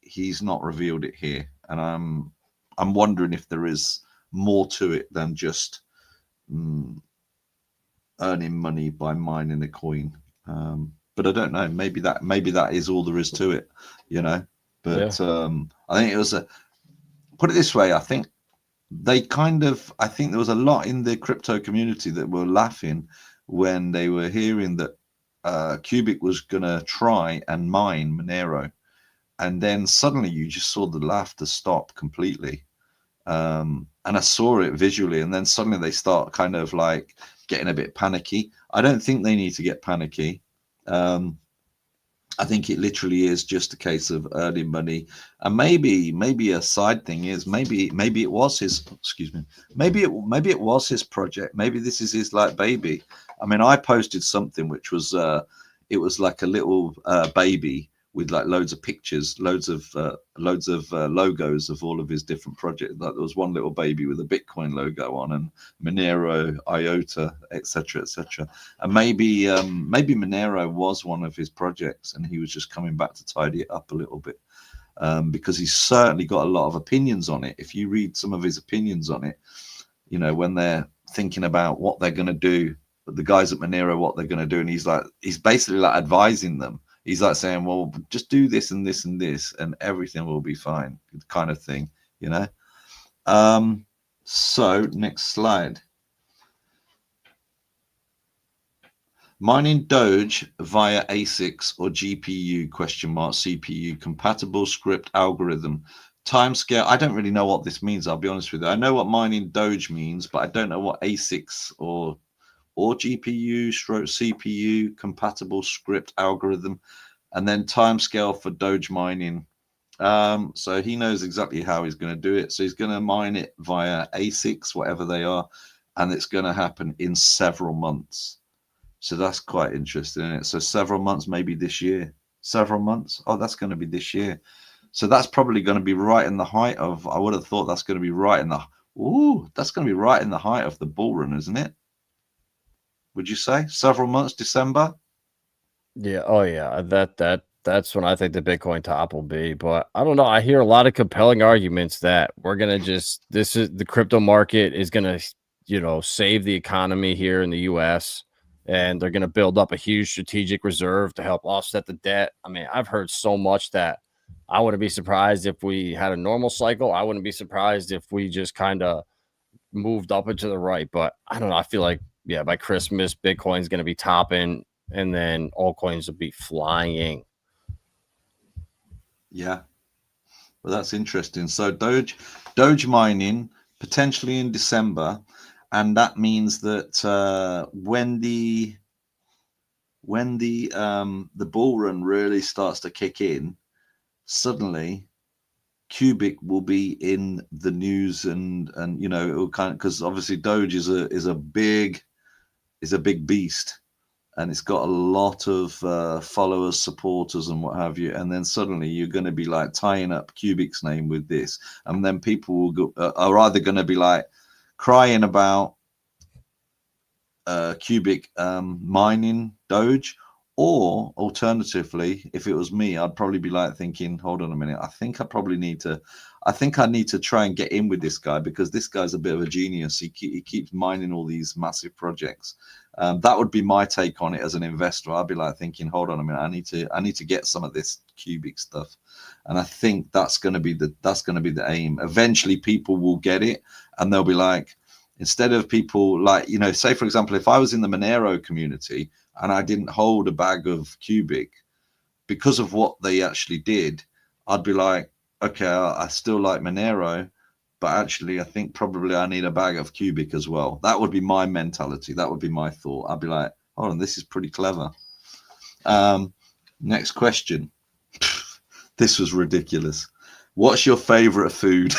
B: he's not revealed it here, and I'm wondering if there is more to it than just earning money by mining a coin. But I don't know. Maybe that is all there is to it, you know. But yeah. I think it was put it this way. I think there was a lot in the crypto community that were laughing when they were hearing that Qubic was gonna try and mine Monero, and then suddenly you just saw the laughter stop completely. And I saw it visually, and then suddenly they start kind of like getting a bit panicky. I don't think they need to get panicky. I think it literally is just a case of earning money, and maybe a side thing is maybe it was his, excuse me, maybe it was his project. Maybe this is his like baby. I mean, I posted something which was it was like a little baby with like loads of pictures, loads of logos of all of his different projects. Like there was one little baby with a Bitcoin logo on, and Monero, IOTA, etc., etc. And maybe Monero was one of his projects, and he was just coming back to tidy it up a little bit, because he's certainly got a lot of opinions on it. If you read some of his opinions on it, you know, when they're thinking about what they're going to do, the guys at Monero, what they're going to do, and he's basically like advising them. He's like saying, well, just do this and this and this, and everything will be fine, kind of thing, you know. So next slide. Mining Doge via ASICs or GPU CPU compatible script algorithm. Timescale. I don't really know what this means. I'll be honest with you. I know what mining Doge means, but I don't know what ASICs or GPU stroke CPU compatible script algorithm, and then timescale for Doge mining. So he knows exactly how he's going to do it. So he's going to mine it via ASICs, whatever they are, and it's going to happen in several months. So that's quite interesting, isn't it? So several months, maybe this year. Several months. Oh, that's going to be this year. So that's probably going to be right in the height of. I would have thought that's going to be right in the. That's going to be right in the height of the bull run, isn't it? Would you say several months, December?
A: Yeah. Oh, yeah. That's when I think the Bitcoin top will be. But I don't know. I hear a lot of compelling arguments that we're gonna this is the crypto market is gonna, save the economy here in the U.S. and they're gonna build up a huge strategic reserve to help offset the debt. I mean, I've heard so much that I wouldn't be surprised if we had a normal cycle. I wouldn't be surprised if we just kind of moved up and to the right. But I don't know. I feel like, yeah, by Christmas, Bitcoin's going to be topping and then altcoins will be flying.
B: Yeah. Well, that's interesting. So Doge mining potentially in December, and that means that when the bull run really starts to kick in, suddenly Qubic will be in the news, and it will kind of, because obviously Doge is a big beast, and it's got a lot of followers, supporters, and what have you. And then suddenly you're going to be like tying up Qubic's name with this, and then people will are either going to be like crying about Qubic mining Doge, or alternatively, if it was me, I'd probably be like thinking, hold on a minute, I think I need to try and get in with this guy, because this guy's a bit of a genius. He keeps mining all these massive projects, That would be my take on it as an investor. I'd be like thinking, hold on a minute, I need to get some of this Qubic stuff, and I think that's going to be the aim. Eventually, people will get it, and they'll be like, instead of people like, you know, say for example, if I was in the Monero community and I didn't hold a bag of Qubic because of what they actually did, I'd be like, okay, I still like Monero, but actually I think probably I need a bag of Qubic as well. That would be my mentality. That would be my thought. I'd be like, hold on, this is pretty clever. Next question. This was ridiculous. What's your favorite food?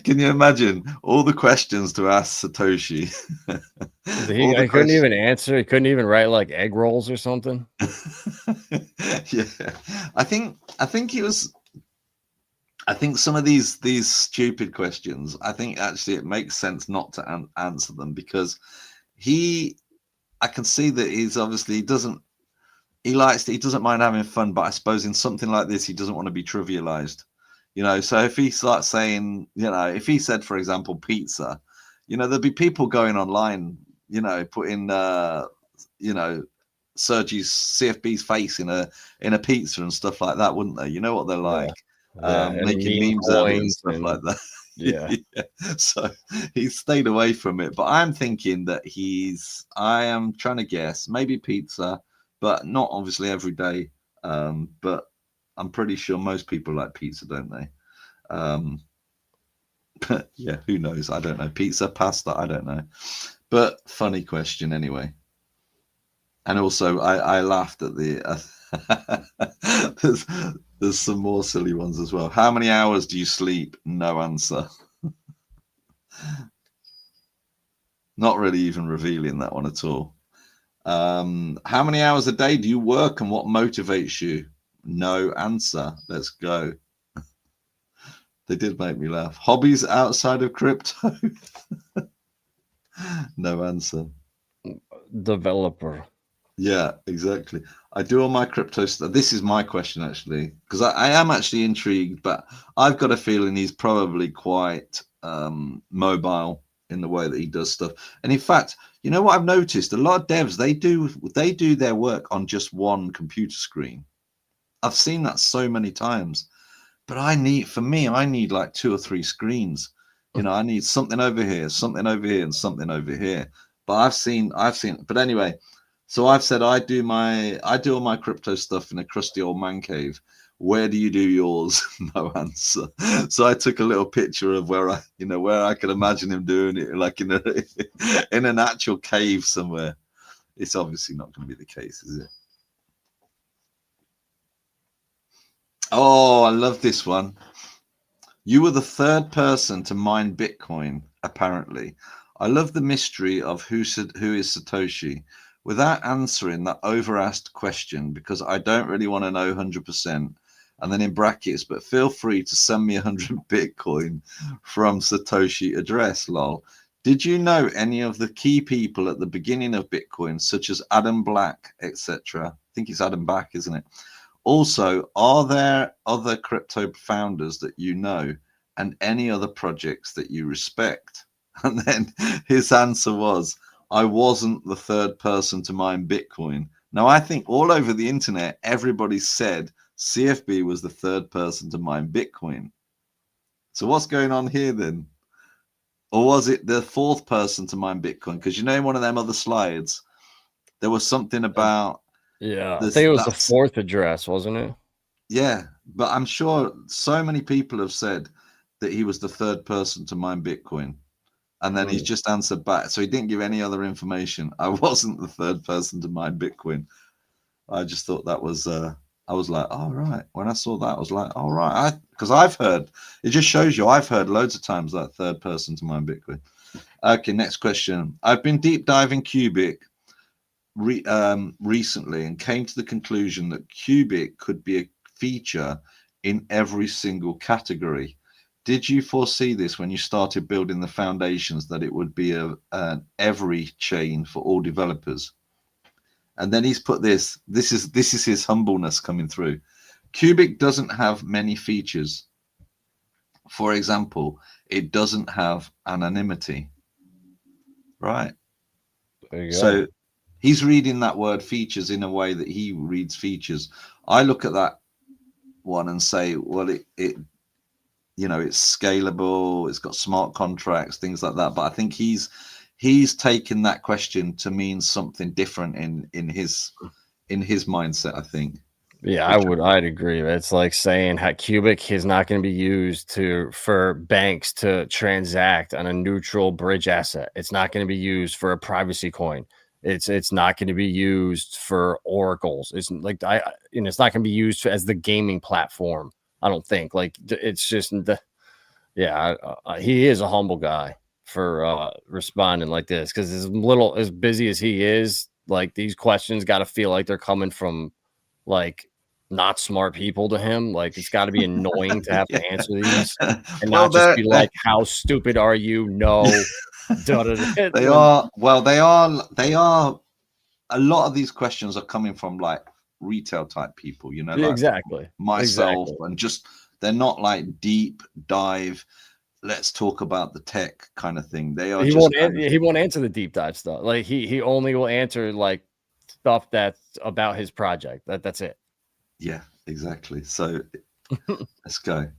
B: Can you imagine all the questions to ask Satoshi? All the
A: I couldn't
B: questions.
A: even answer. He couldn't even write like egg rolls or something.
B: Yeah, I think he was. I think some of these stupid questions, I think actually it makes sense not to answer them, because I can see that he doesn't, he doesn't mind having fun, but I suppose in something like this, he doesn't want to be trivialized, you know. So if he starts saying, you know, if he said, for example, pizza, you know, there'd be people going online, you know, putting, you know, Sergi's CFB's face in a pizza and stuff like that, wouldn't they? You know what they're
A: Yeah,
B: like,
A: yeah, and
B: making
A: meme
B: memes out of it and
A: coins
B: stuff like
A: and
B: that.
A: yeah.
B: Yeah. So he stayed away from it. But I'm thinking that I am trying to guess, maybe pizza, but not obviously every day. But I'm pretty sure most people like pizza, don't they? Um, but yeah, who knows? I don't know. Pizza, pasta, I don't know. But funny question anyway. And also, I laughed at the. There's, there's some more silly ones as well. How many hours do you sleep? No answer. Not really even revealing that one at all. How many hours a day do you work and what motivates you? No answer. Let's go. They did make me laugh. Hobbies outside of crypto? No answer.
A: Developer.
B: Yeah, exactly. I do all my crypto stuff. This is my question actually, because I am actually intrigued, but I've got a feeling he's probably quite mobile in the way that he does stuff. And in fact, you know what I've noticed? A lot of devs, they do their work on just one computer screen. I've seen that so many times. But I need like two or three screens. You know, I need something over here, something over here, and something over here. But I've seen. But anyway, so I've said I do all my crypto stuff in a crusty old man cave. Where do you do yours? No answer. So I took a little picture of where I could imagine him doing it, like in a in an actual cave somewhere. It's obviously not going to be the case, is it? Oh, I love this one. You were the third person to mine Bitcoin, apparently. I love the mystery of who is Satoshi. Without answering that over-asked question, because I don't really want to know 100%, and then in brackets, but feel free to send me 100 Bitcoin from Satoshi address, lol. Did you know any of the key people at the beginning of Bitcoin, such as Adam Black, etc.? I think it's Adam Back, isn't it? Also, are there other crypto founders that you know and any other projects that you respect? And then his answer was, I wasn't the third person to mine Bitcoin. Now, I think all over the internet, everybody said CFB was the third person to mine Bitcoin. So what's going on here then? Or was it the fourth person to mine Bitcoin? Because you know, in one of them other slides, there was something about
A: Yeah, I
B: this.
A: think it was the
B: That's
A: fourth address, wasn't it?
B: Yeah, but I'm sure so many people have said that he was the third person to mine Bitcoin. And then he's
A: Mm.
B: just answered back. So he didn't give any other information. I wasn't the third person to mine Bitcoin. I just thought that was, I was like, all right. When I saw that, I was like, all right. Because I've heard, it just shows you, I've heard loads of times that third person to mine Bitcoin. Okay, next question. I've been deep diving Qubic recently and came to the conclusion that Qubic could be a feature in every single category. Did you foresee this when you started building the foundations, that it would be an every chain for all developers? And then he's put this. This is his humbleness coming through. Qubic doesn't have many features. For example, it doesn't have anonymity. right?
A: There you go.
B: So he's reading that word features in a way that he reads features. I look at that one and say, well, it you know, it's scalable, it's got smart contracts, things like that. But I think he's taken that question to mean something different in his mindset, I think.
A: Yeah,
B: Which
A: I'd agree. It's like saying how Qubic is not going to be used for banks to transact on a neutral bridge asset. It's not going to be used for a privacy coin. It's not going to be used for oracles. It's like it's not going to be used as the gaming platform. I don't think. Like it's just yeah. He is a humble guy for responding like this, because as busy as he is, like these questions got to feel like they're coming from like not smart people to him. Like it's got to be annoying to have
B: yeah.
A: to answer these and
B: Well,
A: not just be like, "How stupid are you?" No, da, da, da.
B: they are. Well, they are. They are. A lot of these questions are coming from like retail type people, you know,
A: Yeah,
B: like
A: exactly,
B: myself,
A: exactly.
B: and just they're not like deep dive. Let's talk about the tech kind of thing. They are just kind of
A: He won't answer the deep dive stuff. Like he only will answer like stuff that's about his project. That's it.
B: yeah, exactly. So let's go.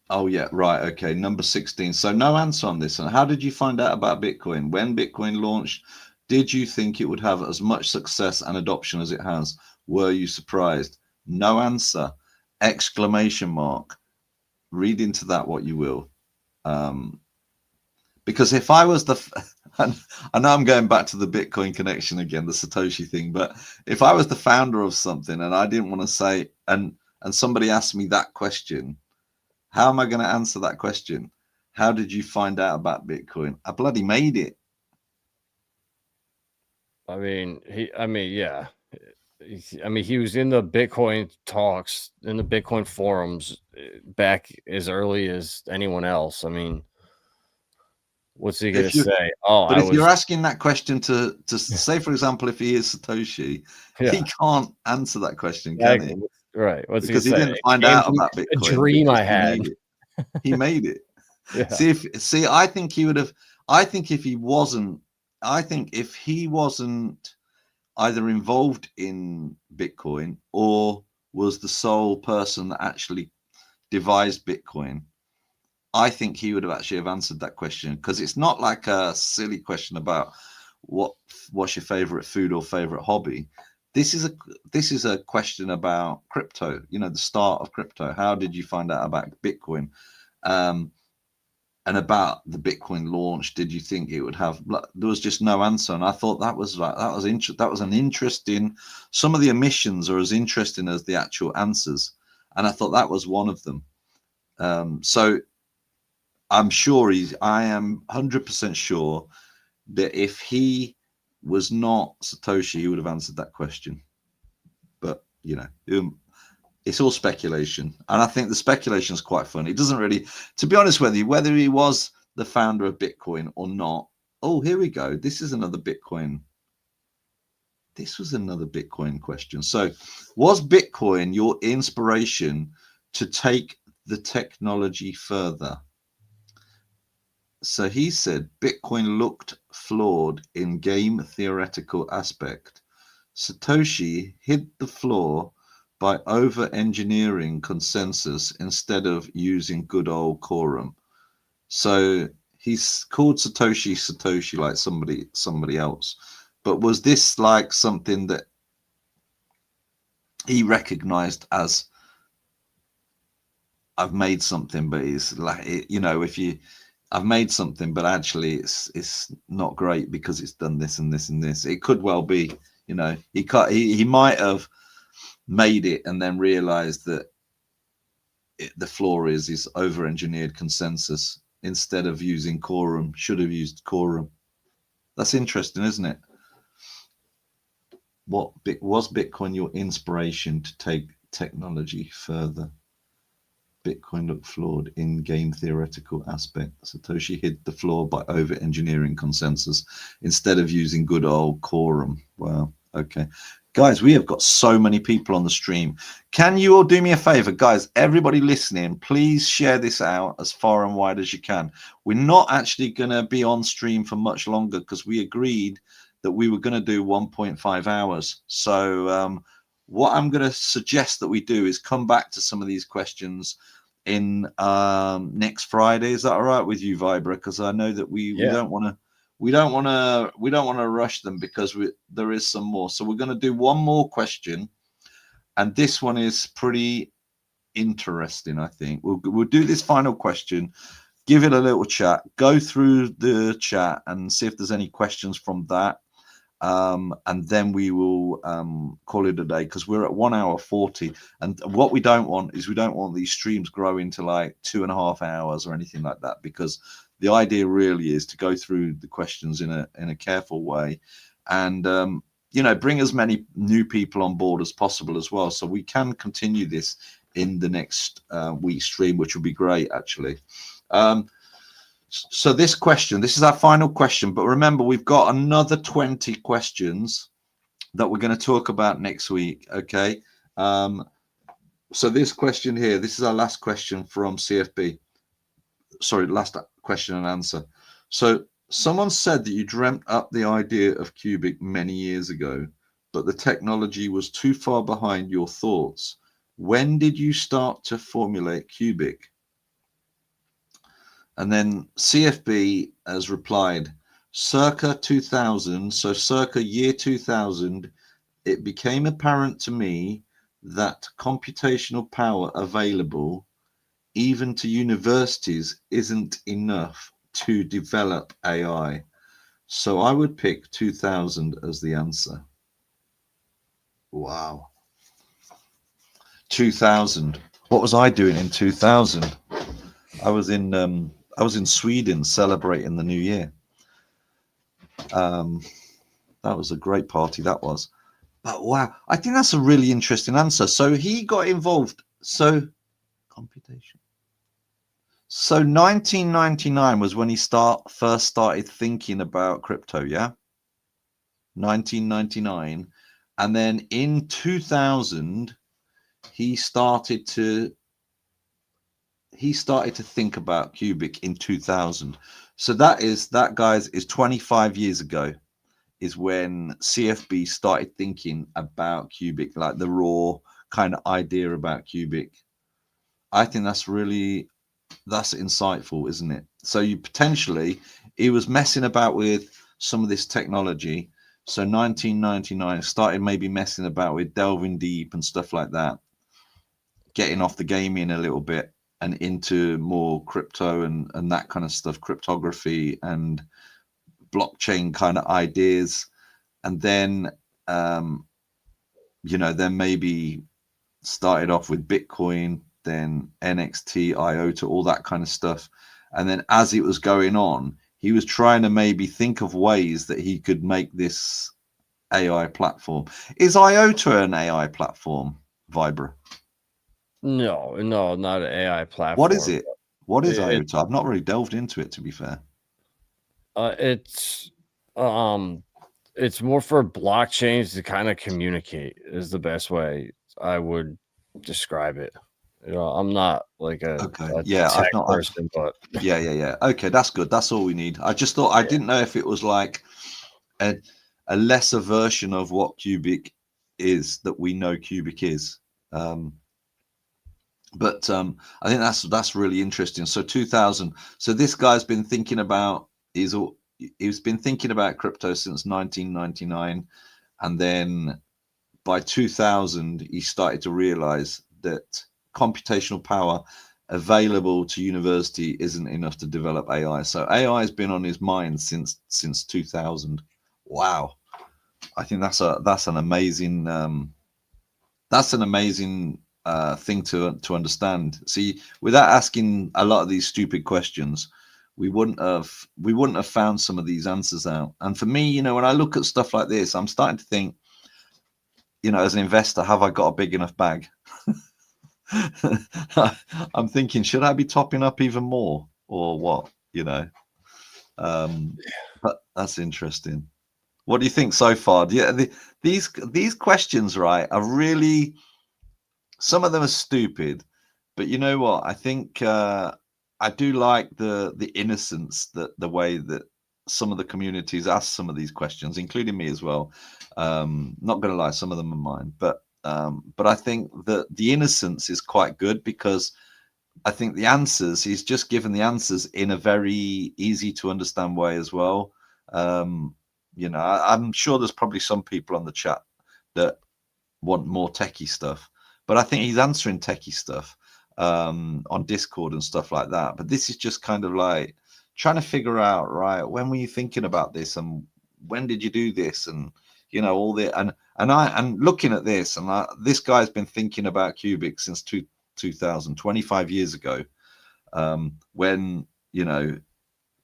B: Oh yeah, right. Okay, number 16. So no answer on this. And how did you find out about Bitcoin? When Bitcoin launched, did you think it would have as much success and adoption as it has? Were you surprised? No answer. Exclamation mark. Read into that what you will. Um, because if I was I know I'm going back to the Bitcoin connection again, the Satoshi thing, but if I was the founder of something and I didn't want to say, and somebody asked me that question, how am I going to answer that question? How did you find out about Bitcoin? I bloody made it.
A: I mean, yeah. He was in the Bitcoin talks, in the Bitcoin forums back as early as anyone else. I mean, what's he gonna
B: If you,
A: say? Oh,
B: but
A: I
B: if you're
A: was,
B: asking that question to say, for example, if he is Satoshi, he
A: yeah,
B: can't answer that question, can he?
A: exactly. Right. What's he gonna
B: Because he
A: say?
B: didn't
A: It
B: find
A: came
B: out
A: from
B: about
A: a
B: Bitcoin
A: dream
B: because
A: I
B: he
A: had.
B: made it. He made it.
A: Yeah.
B: See, I think he would have. I think if he wasn't, I think if he wasn't either involved in Bitcoin or was the sole person that actually devised Bitcoin, I think he would have actually have answered that question, because it's not like a silly question about what what's your favorite food or favorite hobby. This is a this is a question about crypto. You know, the start of crypto. How did you find out about Bitcoin? Um, and about the Bitcoin launch, did you think it would have? There was just no answer, and I thought that was like that was an interesting. Some of the omissions are as interesting as the actual answers, and I thought that was one of them. So I'm sure I am 100% sure that if he was not Satoshi, he would have answered that question. But you know, it's all speculation, and I think the speculation is quite fun. It doesn't really, to be honest with you, whether he was the founder of Bitcoin or not. Oh, here we go. This is another Bitcoin. This was another Bitcoin question. So, was Bitcoin your inspiration to take the technology further? So he said Bitcoin looked flawed in game theoretical aspect. Satoshi hid the flaw by over-engineering consensus instead of using good old quorum. So he's called Satoshi like somebody else. But was this like something that he recognized as, I've made something, but it's like, you know, if you, I've made something, but actually it's not great because it's done this and this and this. It could well be, you know, he might have made it and then realized that the flaw is over engineered consensus instead of using quorum. Should have used quorum. That's interesting, isn't it? Was Bitcoin your inspiration to take technology further? Bitcoin looked flawed in game theoretical aspect. Satoshi hid the flaw by over engineering consensus instead of using good old quorum. Wow. Okay. Guys, we have got so many people on the stream. Can you all do me a favor, guys? Everybody listening, please share this out as far and wide as you can. We're not actually going to be on stream for much longer because we agreed that we were going to do 1.5 hours. So what I'm going to suggest that we do is come back to some of these questions in next Friday. Is that all right with you, Vibra? Because I know that we don't want to we don't want to rush them because there is some more. So we're going to do one more question, and this one is pretty interesting. I think we'll do this final question, give it a little chat, go through the chat, and see if there's any questions from that. And then we will call it a day because we're at 1 hour 40. And what we don't want is we don't want these streams growing to like 2.5 hours or anything like that, because the idea really is to go through the questions in a careful way and bring as many new people on board as possible as well, so we can continue this in the next week's stream, which would be great actually. So this is our final question, but remember we've got another 20 questions that we're going to talk about next week. Okay. So this question here, this is our last question from CFB. Sorry, last question and answer. So someone said that you dreamt up the idea of Qubic many years ago, but the technology was too far behind your thoughts. When did you start to formulate Qubic? And then CFB has replied, circa 2000, so circa year 2000, it became apparent to me that computational power available even to universities isn't enough to develop AI. So I would pick 2000 as the answer. Wow. 2000. What was I doing in 2000? I was in Sweden celebrating the new year. That was a great party, that was. But wow, I think that's a really interesting answer. So he got involved. So computation. So 1999 was when he first started thinking about crypto, yeah? 1999. And then in 2000, he started to think about Qubic in 2000. So that guys is 25 years ago is when CFB started thinking about Qubic, like the raw kind of idea about Qubic. I think that's insightful, isn't it? So he was messing about with some of this technology. So 1999 started maybe messing about with delving deep and stuff like that, getting off the gaming a little bit and into more crypto and that kind of stuff, cryptography and blockchain kind of ideas. And then, then maybe started off with Bitcoin, then NXT, IOTA, all that kind of stuff. And then as it was going on, he was trying to maybe think of ways that he could make this AI platform. Is IOTA an AI platform, Vibra?
A: No, not an AI platform.
B: What is it? What is IOTA? I've not really delved into it, to be fair.
A: It's more for blockchains to kind of communicate is the best way I would describe it. I'm not like a tech person, but
B: yeah. Okay, that's good. That's all we need. I just thought I didn't know if it was like a lesser version of what Qubic is that we know Qubic is. But I think that's really interesting. So 2000. So this guy's been thinking about he's been thinking about crypto since 1999, and then by 2000 he started to realize that computational power available to university isn't enough to develop AI. So AI has been on his mind since 2000. Wow, I think that's an amazing thing to understand. See, without asking a lot of these stupid questions, we wouldn't have found some of these answers out. And for me, when I look at stuff like this, I'm starting to think, as an investor, have I got a big enough bag? I'm thinking, should I be topping up even more or what? But that's interesting. What do you think so far? Yeah, these questions, right, are really, some of them are stupid, but you know what? I think I do like the innocence, that the way that some of the communities ask some of these questions, including me as well. Not going to lie, some of them are mine, but I think that the innocence is quite good, because I think the answers, he's just given the answers in a very easy to understand way as well. Um, I'm sure there's probably some people on the chat that want more techie stuff, but I think he's answering techie stuff on Discord and stuff like that. But this is just kind of like trying to figure out, right, when were you thinking about this, and when did you do this, and all the and looking at this, and this guy's been thinking about Qubic since 2025 years ago, when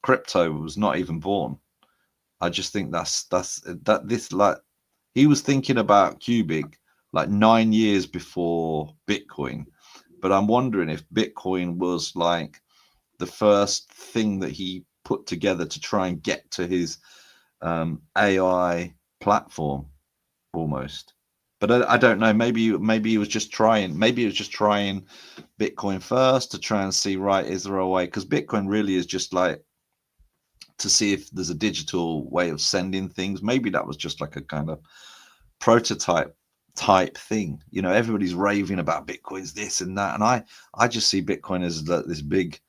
B: crypto was not even born. I just think that this, like, he was thinking about Qubic like 9 years before Bitcoin. But I'm wondering if Bitcoin was like the first thing that he put together to try and get to his AI platform almost. But I don't know. Maybe he was just trying. Maybe he was just trying Bitcoin first to try and see, right, is there a way? Because Bitcoin really is just like to see if there's a digital way of sending things. Maybe that was just like a kind of prototype type thing. Everybody's raving about Bitcoin's this and that, and I just see Bitcoin as this big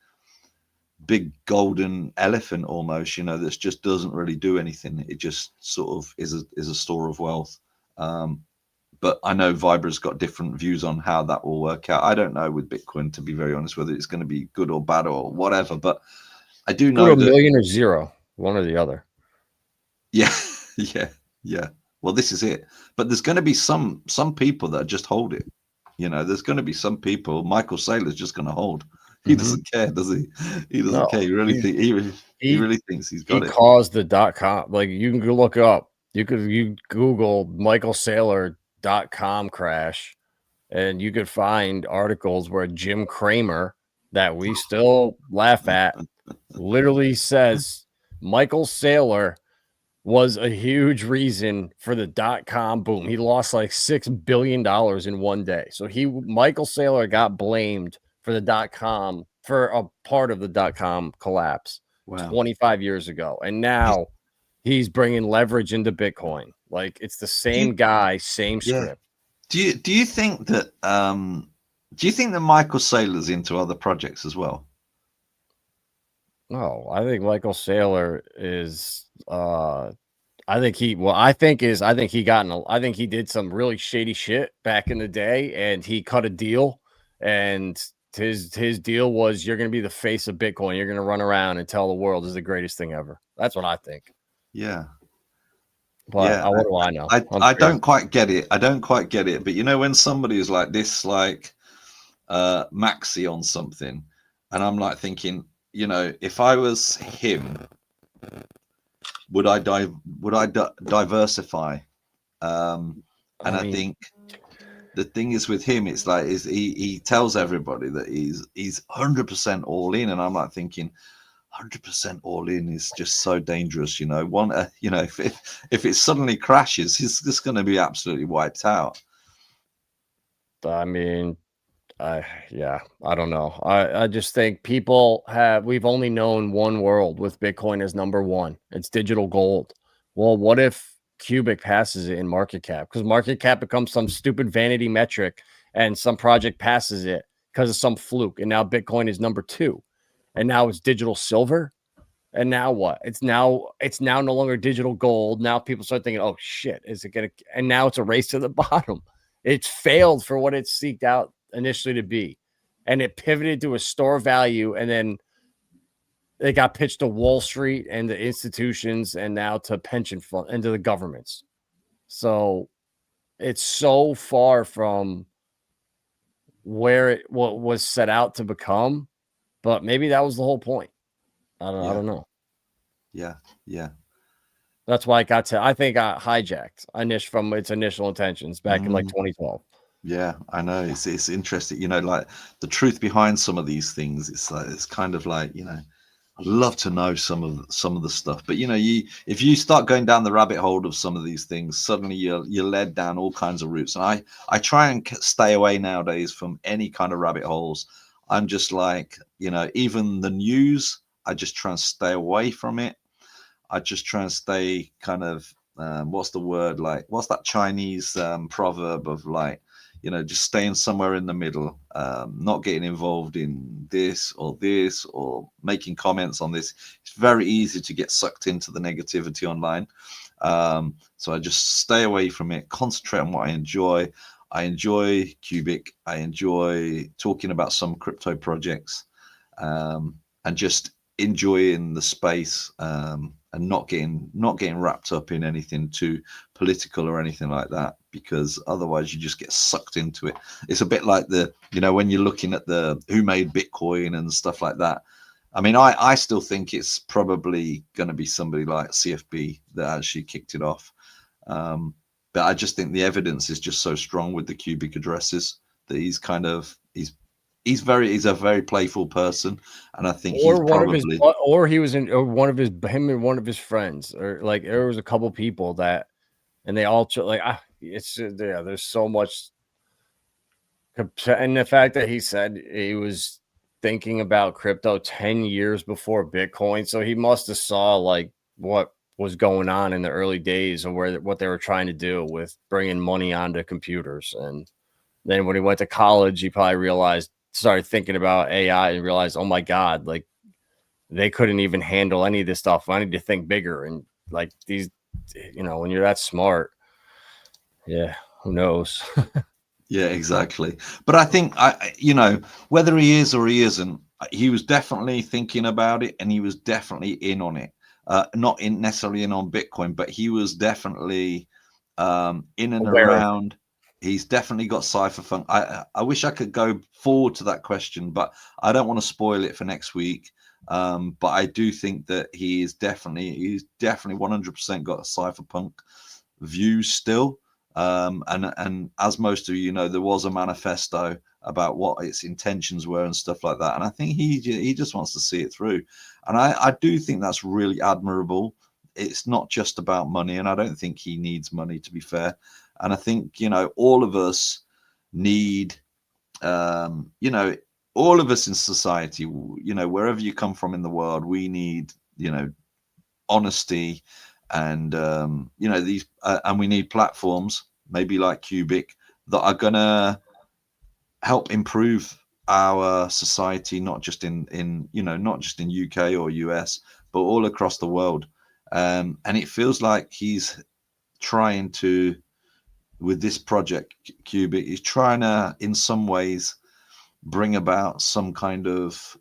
B: golden elephant almost, that just doesn't really do anything. It just sort of is a store of wealth. But I know Vibra's got different views on how that will work out. I don't know with Bitcoin, to be very honest, whether it's going to be good or bad or whatever. But I do know
A: Go to
B: that,
A: a million or zero, one or the other.
B: yeah, yeah. Well, this is it. But there's going to be some people that just hold it. There's going to be some people. Michael Saylor's just going to hold. He doesn't care, does he? He doesn't care. He really thinks he's got it.
A: He caused the .com. Like, you can go look up. You Google Michael Saylor .com crash, and you could find articles where Jim Cramer, that we still laugh at, literally says Michael Saylor was a huge reason for the .com boom. He lost like $6 billion in one day. So Michael Saylor got blamed for the .com, for a part of the .com collapse 25 years ago. And now he's bringing leverage into Bitcoin. Like, it's the same guy, same script.
B: Do you think that Michael Saylor's into other projects as well?
A: No, I think Michael Saylor is I think he did some really shady shit back in the day, and he cut a deal, and his deal was, you're going to be the face of Bitcoin. You're going to run around and tell the world is the greatest thing ever. That's what I think.
B: Yeah.
A: But what do I know?
B: I don't quite get it. But when somebody is like this, like Maxi on something, and I'm like thinking, if I was him, would I diversify? I think the thing is with him, it's like he tells everybody that he's 100% all in, and I'm like thinking, 100% all in is just so dangerous. If it suddenly crashes, he's just going to be absolutely wiped out.
A: I mean, I don't know. I just think we've only known one world with Bitcoin as number one. It's digital gold. Well, what if Qubic passes it in market cap? Because market cap becomes some stupid vanity metric, and some project passes it because of some fluke, and now Bitcoin is number two, and now it's digital silver. And now what? It's now no longer digital gold. Now people start thinking, oh shit, is it gonna? And now it's a race to the bottom. It's failed for what it's seeked out initially to be, and it pivoted to a store value, and then it got pitched to Wall Street and the institutions, and now to pension fund and to the governments. So it's so far from where what was set out to become, but maybe that was the whole point. I don't know.
B: Yeah.
A: That's why I think I hijacked from its initial intentions back in like 2012.
B: Yeah, I know. It's interesting, like the truth behind some of these things. It's kind of like, love to know some of the stuff. But you know, if you start going down the rabbit hole of some of these things, suddenly you're led down all kinds of routes. And I try and stay away nowadays from any kind of rabbit holes. I'm just like, you know, even the news, I just try and stay away from it. I just try and stay kind of what's the word, like what's that Chinese proverb of, like, you know, just staying somewhere in the middle, not getting involved in this or making comments on this. It's very easy to get sucked into the negativity online. So I just stay away from it, concentrate on what I enjoy. I enjoy Qubic. I enjoy talking about some crypto projects, and just enjoying the space, and not getting wrapped up in anything too political or anything like that, because otherwise you just get sucked into it. It's a bit like the, you know, when you're looking at the who made Bitcoin and stuff like that. I mean, I still think it's probably going to be somebody like CFB that actually kicked it off. But I just think the evidence is just so strong with the Qubic addresses that he's a very playful person, and I think he's
A: Or one of his,
B: probably,
A: or he was in, or one of his, him and one of his friends, or like there was a couple people that, and they all like, it's yeah, there's so much. And the fact that he said he was thinking about crypto 10 years before Bitcoin, so he must have saw like what was going on in the early days of what they were trying to do with bringing money onto computers. And then when he went to college, he probably started thinking about AI and realized, oh my God, like they couldn't even handle any of this stuff. I need to think bigger. And like these, you know, when you're that smart, yeah, who knows?
B: yeah, exactly. But I think, you know, whether he is or he isn't, he was definitely thinking about it, and he was definitely in on it. Not in necessarily in on Bitcoin, but he was definitely in and
A: Aware of
B: around. He's definitely got cypherpunk. I wish I could go forward to that question, but I don't want to spoil it for next week. But I do think that he's definitely 100% got a cypherpunk view still. And as most of you know, there was a manifesto about what its intentions were and stuff like that. And I think he just wants to see it through. And I do think that's really admirable. It's not just about money, and I don't think he needs money, to be fair. And I think, you know, all of us need, you know, all of us in society, you know, wherever you come from in the world, we need, you know, honesty, and you know, these and we need platforms maybe like Qubic that are gonna help improve our society, not just in you know, not just in UK or US, but all across the world. And it feels like he's trying to, with this project Qubic, he's trying to in some ways bring about some kind of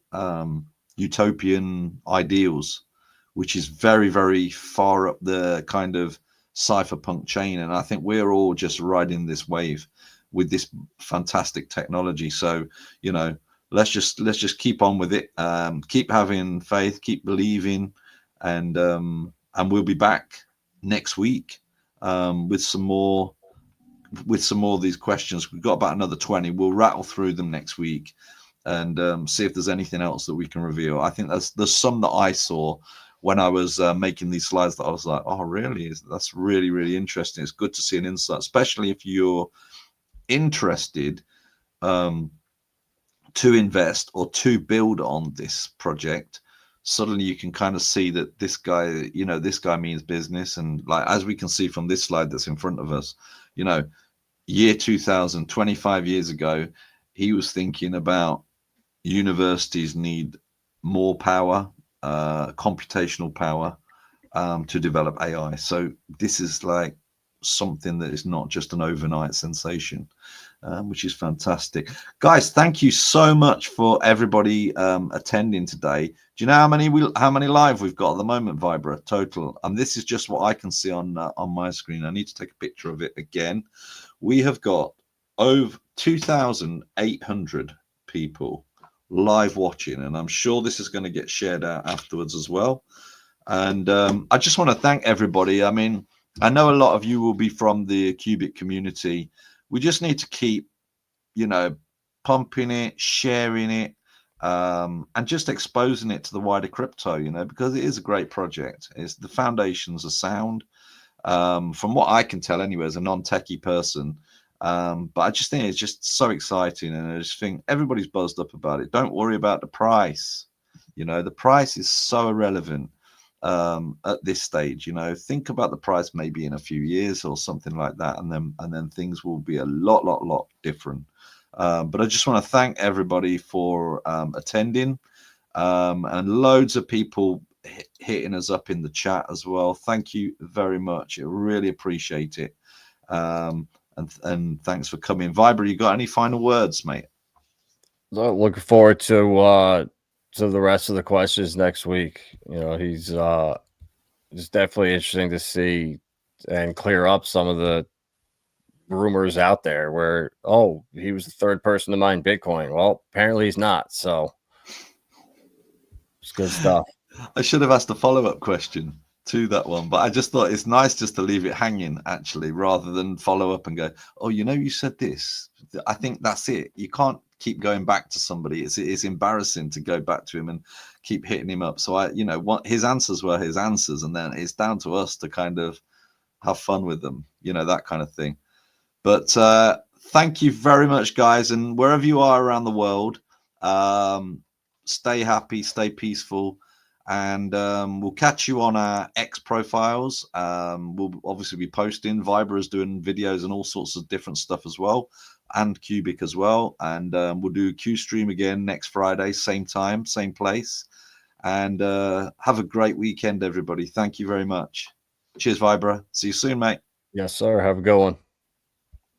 B: utopian ideals, which is very, very far up the kind of cypherpunk chain. And I think we're all just riding this wave with this fantastic technology. So, you know, let's just keep on with it. Keep having faith, keep believing, and we'll be back next week with some more of these questions. We've got about another 20. We'll rattle through them next week and see if there's anything else that we can reveal. I think there's some that I saw when I was making these slides that I was like, oh, really? That's really, really interesting. It's good to see an insight, especially if you're interested to invest or to build on this project. Suddenly you can kind of see that this guy, you know, this guy means business. And like, as we can see from this slide that's in front of us, you know, year 2000, 25 years ago, he was thinking about universities need more power, computational power, to develop AI. So this is like something that is not just an overnight sensation, which is fantastic. Guys, thank you so much for everybody attending today. Do you know how many live we've got at the moment, Vibra, total? And this is just what I can see on my screen. I need to take a picture of it again. We have got over 2,800 people live watching, and I'm sure this is going to get shared out afterwards as well. And I just want to thank everybody. I mean, I know a lot of you will be from the Qubic community. We just need to keep, you know, pumping it, sharing it, and just exposing it to the wider crypto, you know, because it is a great project. It's the foundations are sound, from what I can tell anyway, as a non-techie person. But I just think it's just so exciting, and I just think everybody's buzzed up about it. Don't worry about the price. You know, the price is so irrelevant at this stage. You know, think about the price maybe in a few years or something like that, and then things will be a lot different. But I just want to thank everybody for attending, and loads of people hitting us up in the chat as well. Thank you very much. I really appreciate it. And thanks for coming. Viber, you got any final words, mate?
A: So looking forward to the rest of the questions next week. You know, it's definitely interesting to see and clear up some of the rumors out there where, oh, he was the third person to mine Bitcoin. Well, apparently he's not. So it's good stuff.
B: I should have asked a follow-up question to that one, but I just thought it's nice just to leave it hanging, actually, rather than follow up and go, oh, you know, you said this. I think that's it. You can't keep going back to somebody. It's embarrassing to go back to him and keep hitting him up. So I, you know, what his answers were his answers, and then it's down to us to kind of have fun with them, you know, that kind of thing. But thank you very much, guys, and wherever you are around the world, stay happy, stay peaceful, and we'll catch you on our X profiles. We'll obviously be posting. Viber is doing videos and all sorts of different stuff as well, and Qubic as well. And we'll do QStream again next Friday, same time, same place. And have a great weekend, everybody. Thank you very much. Cheers, Vibra. See you soon, mate.
A: Yes, sir. Have a good one.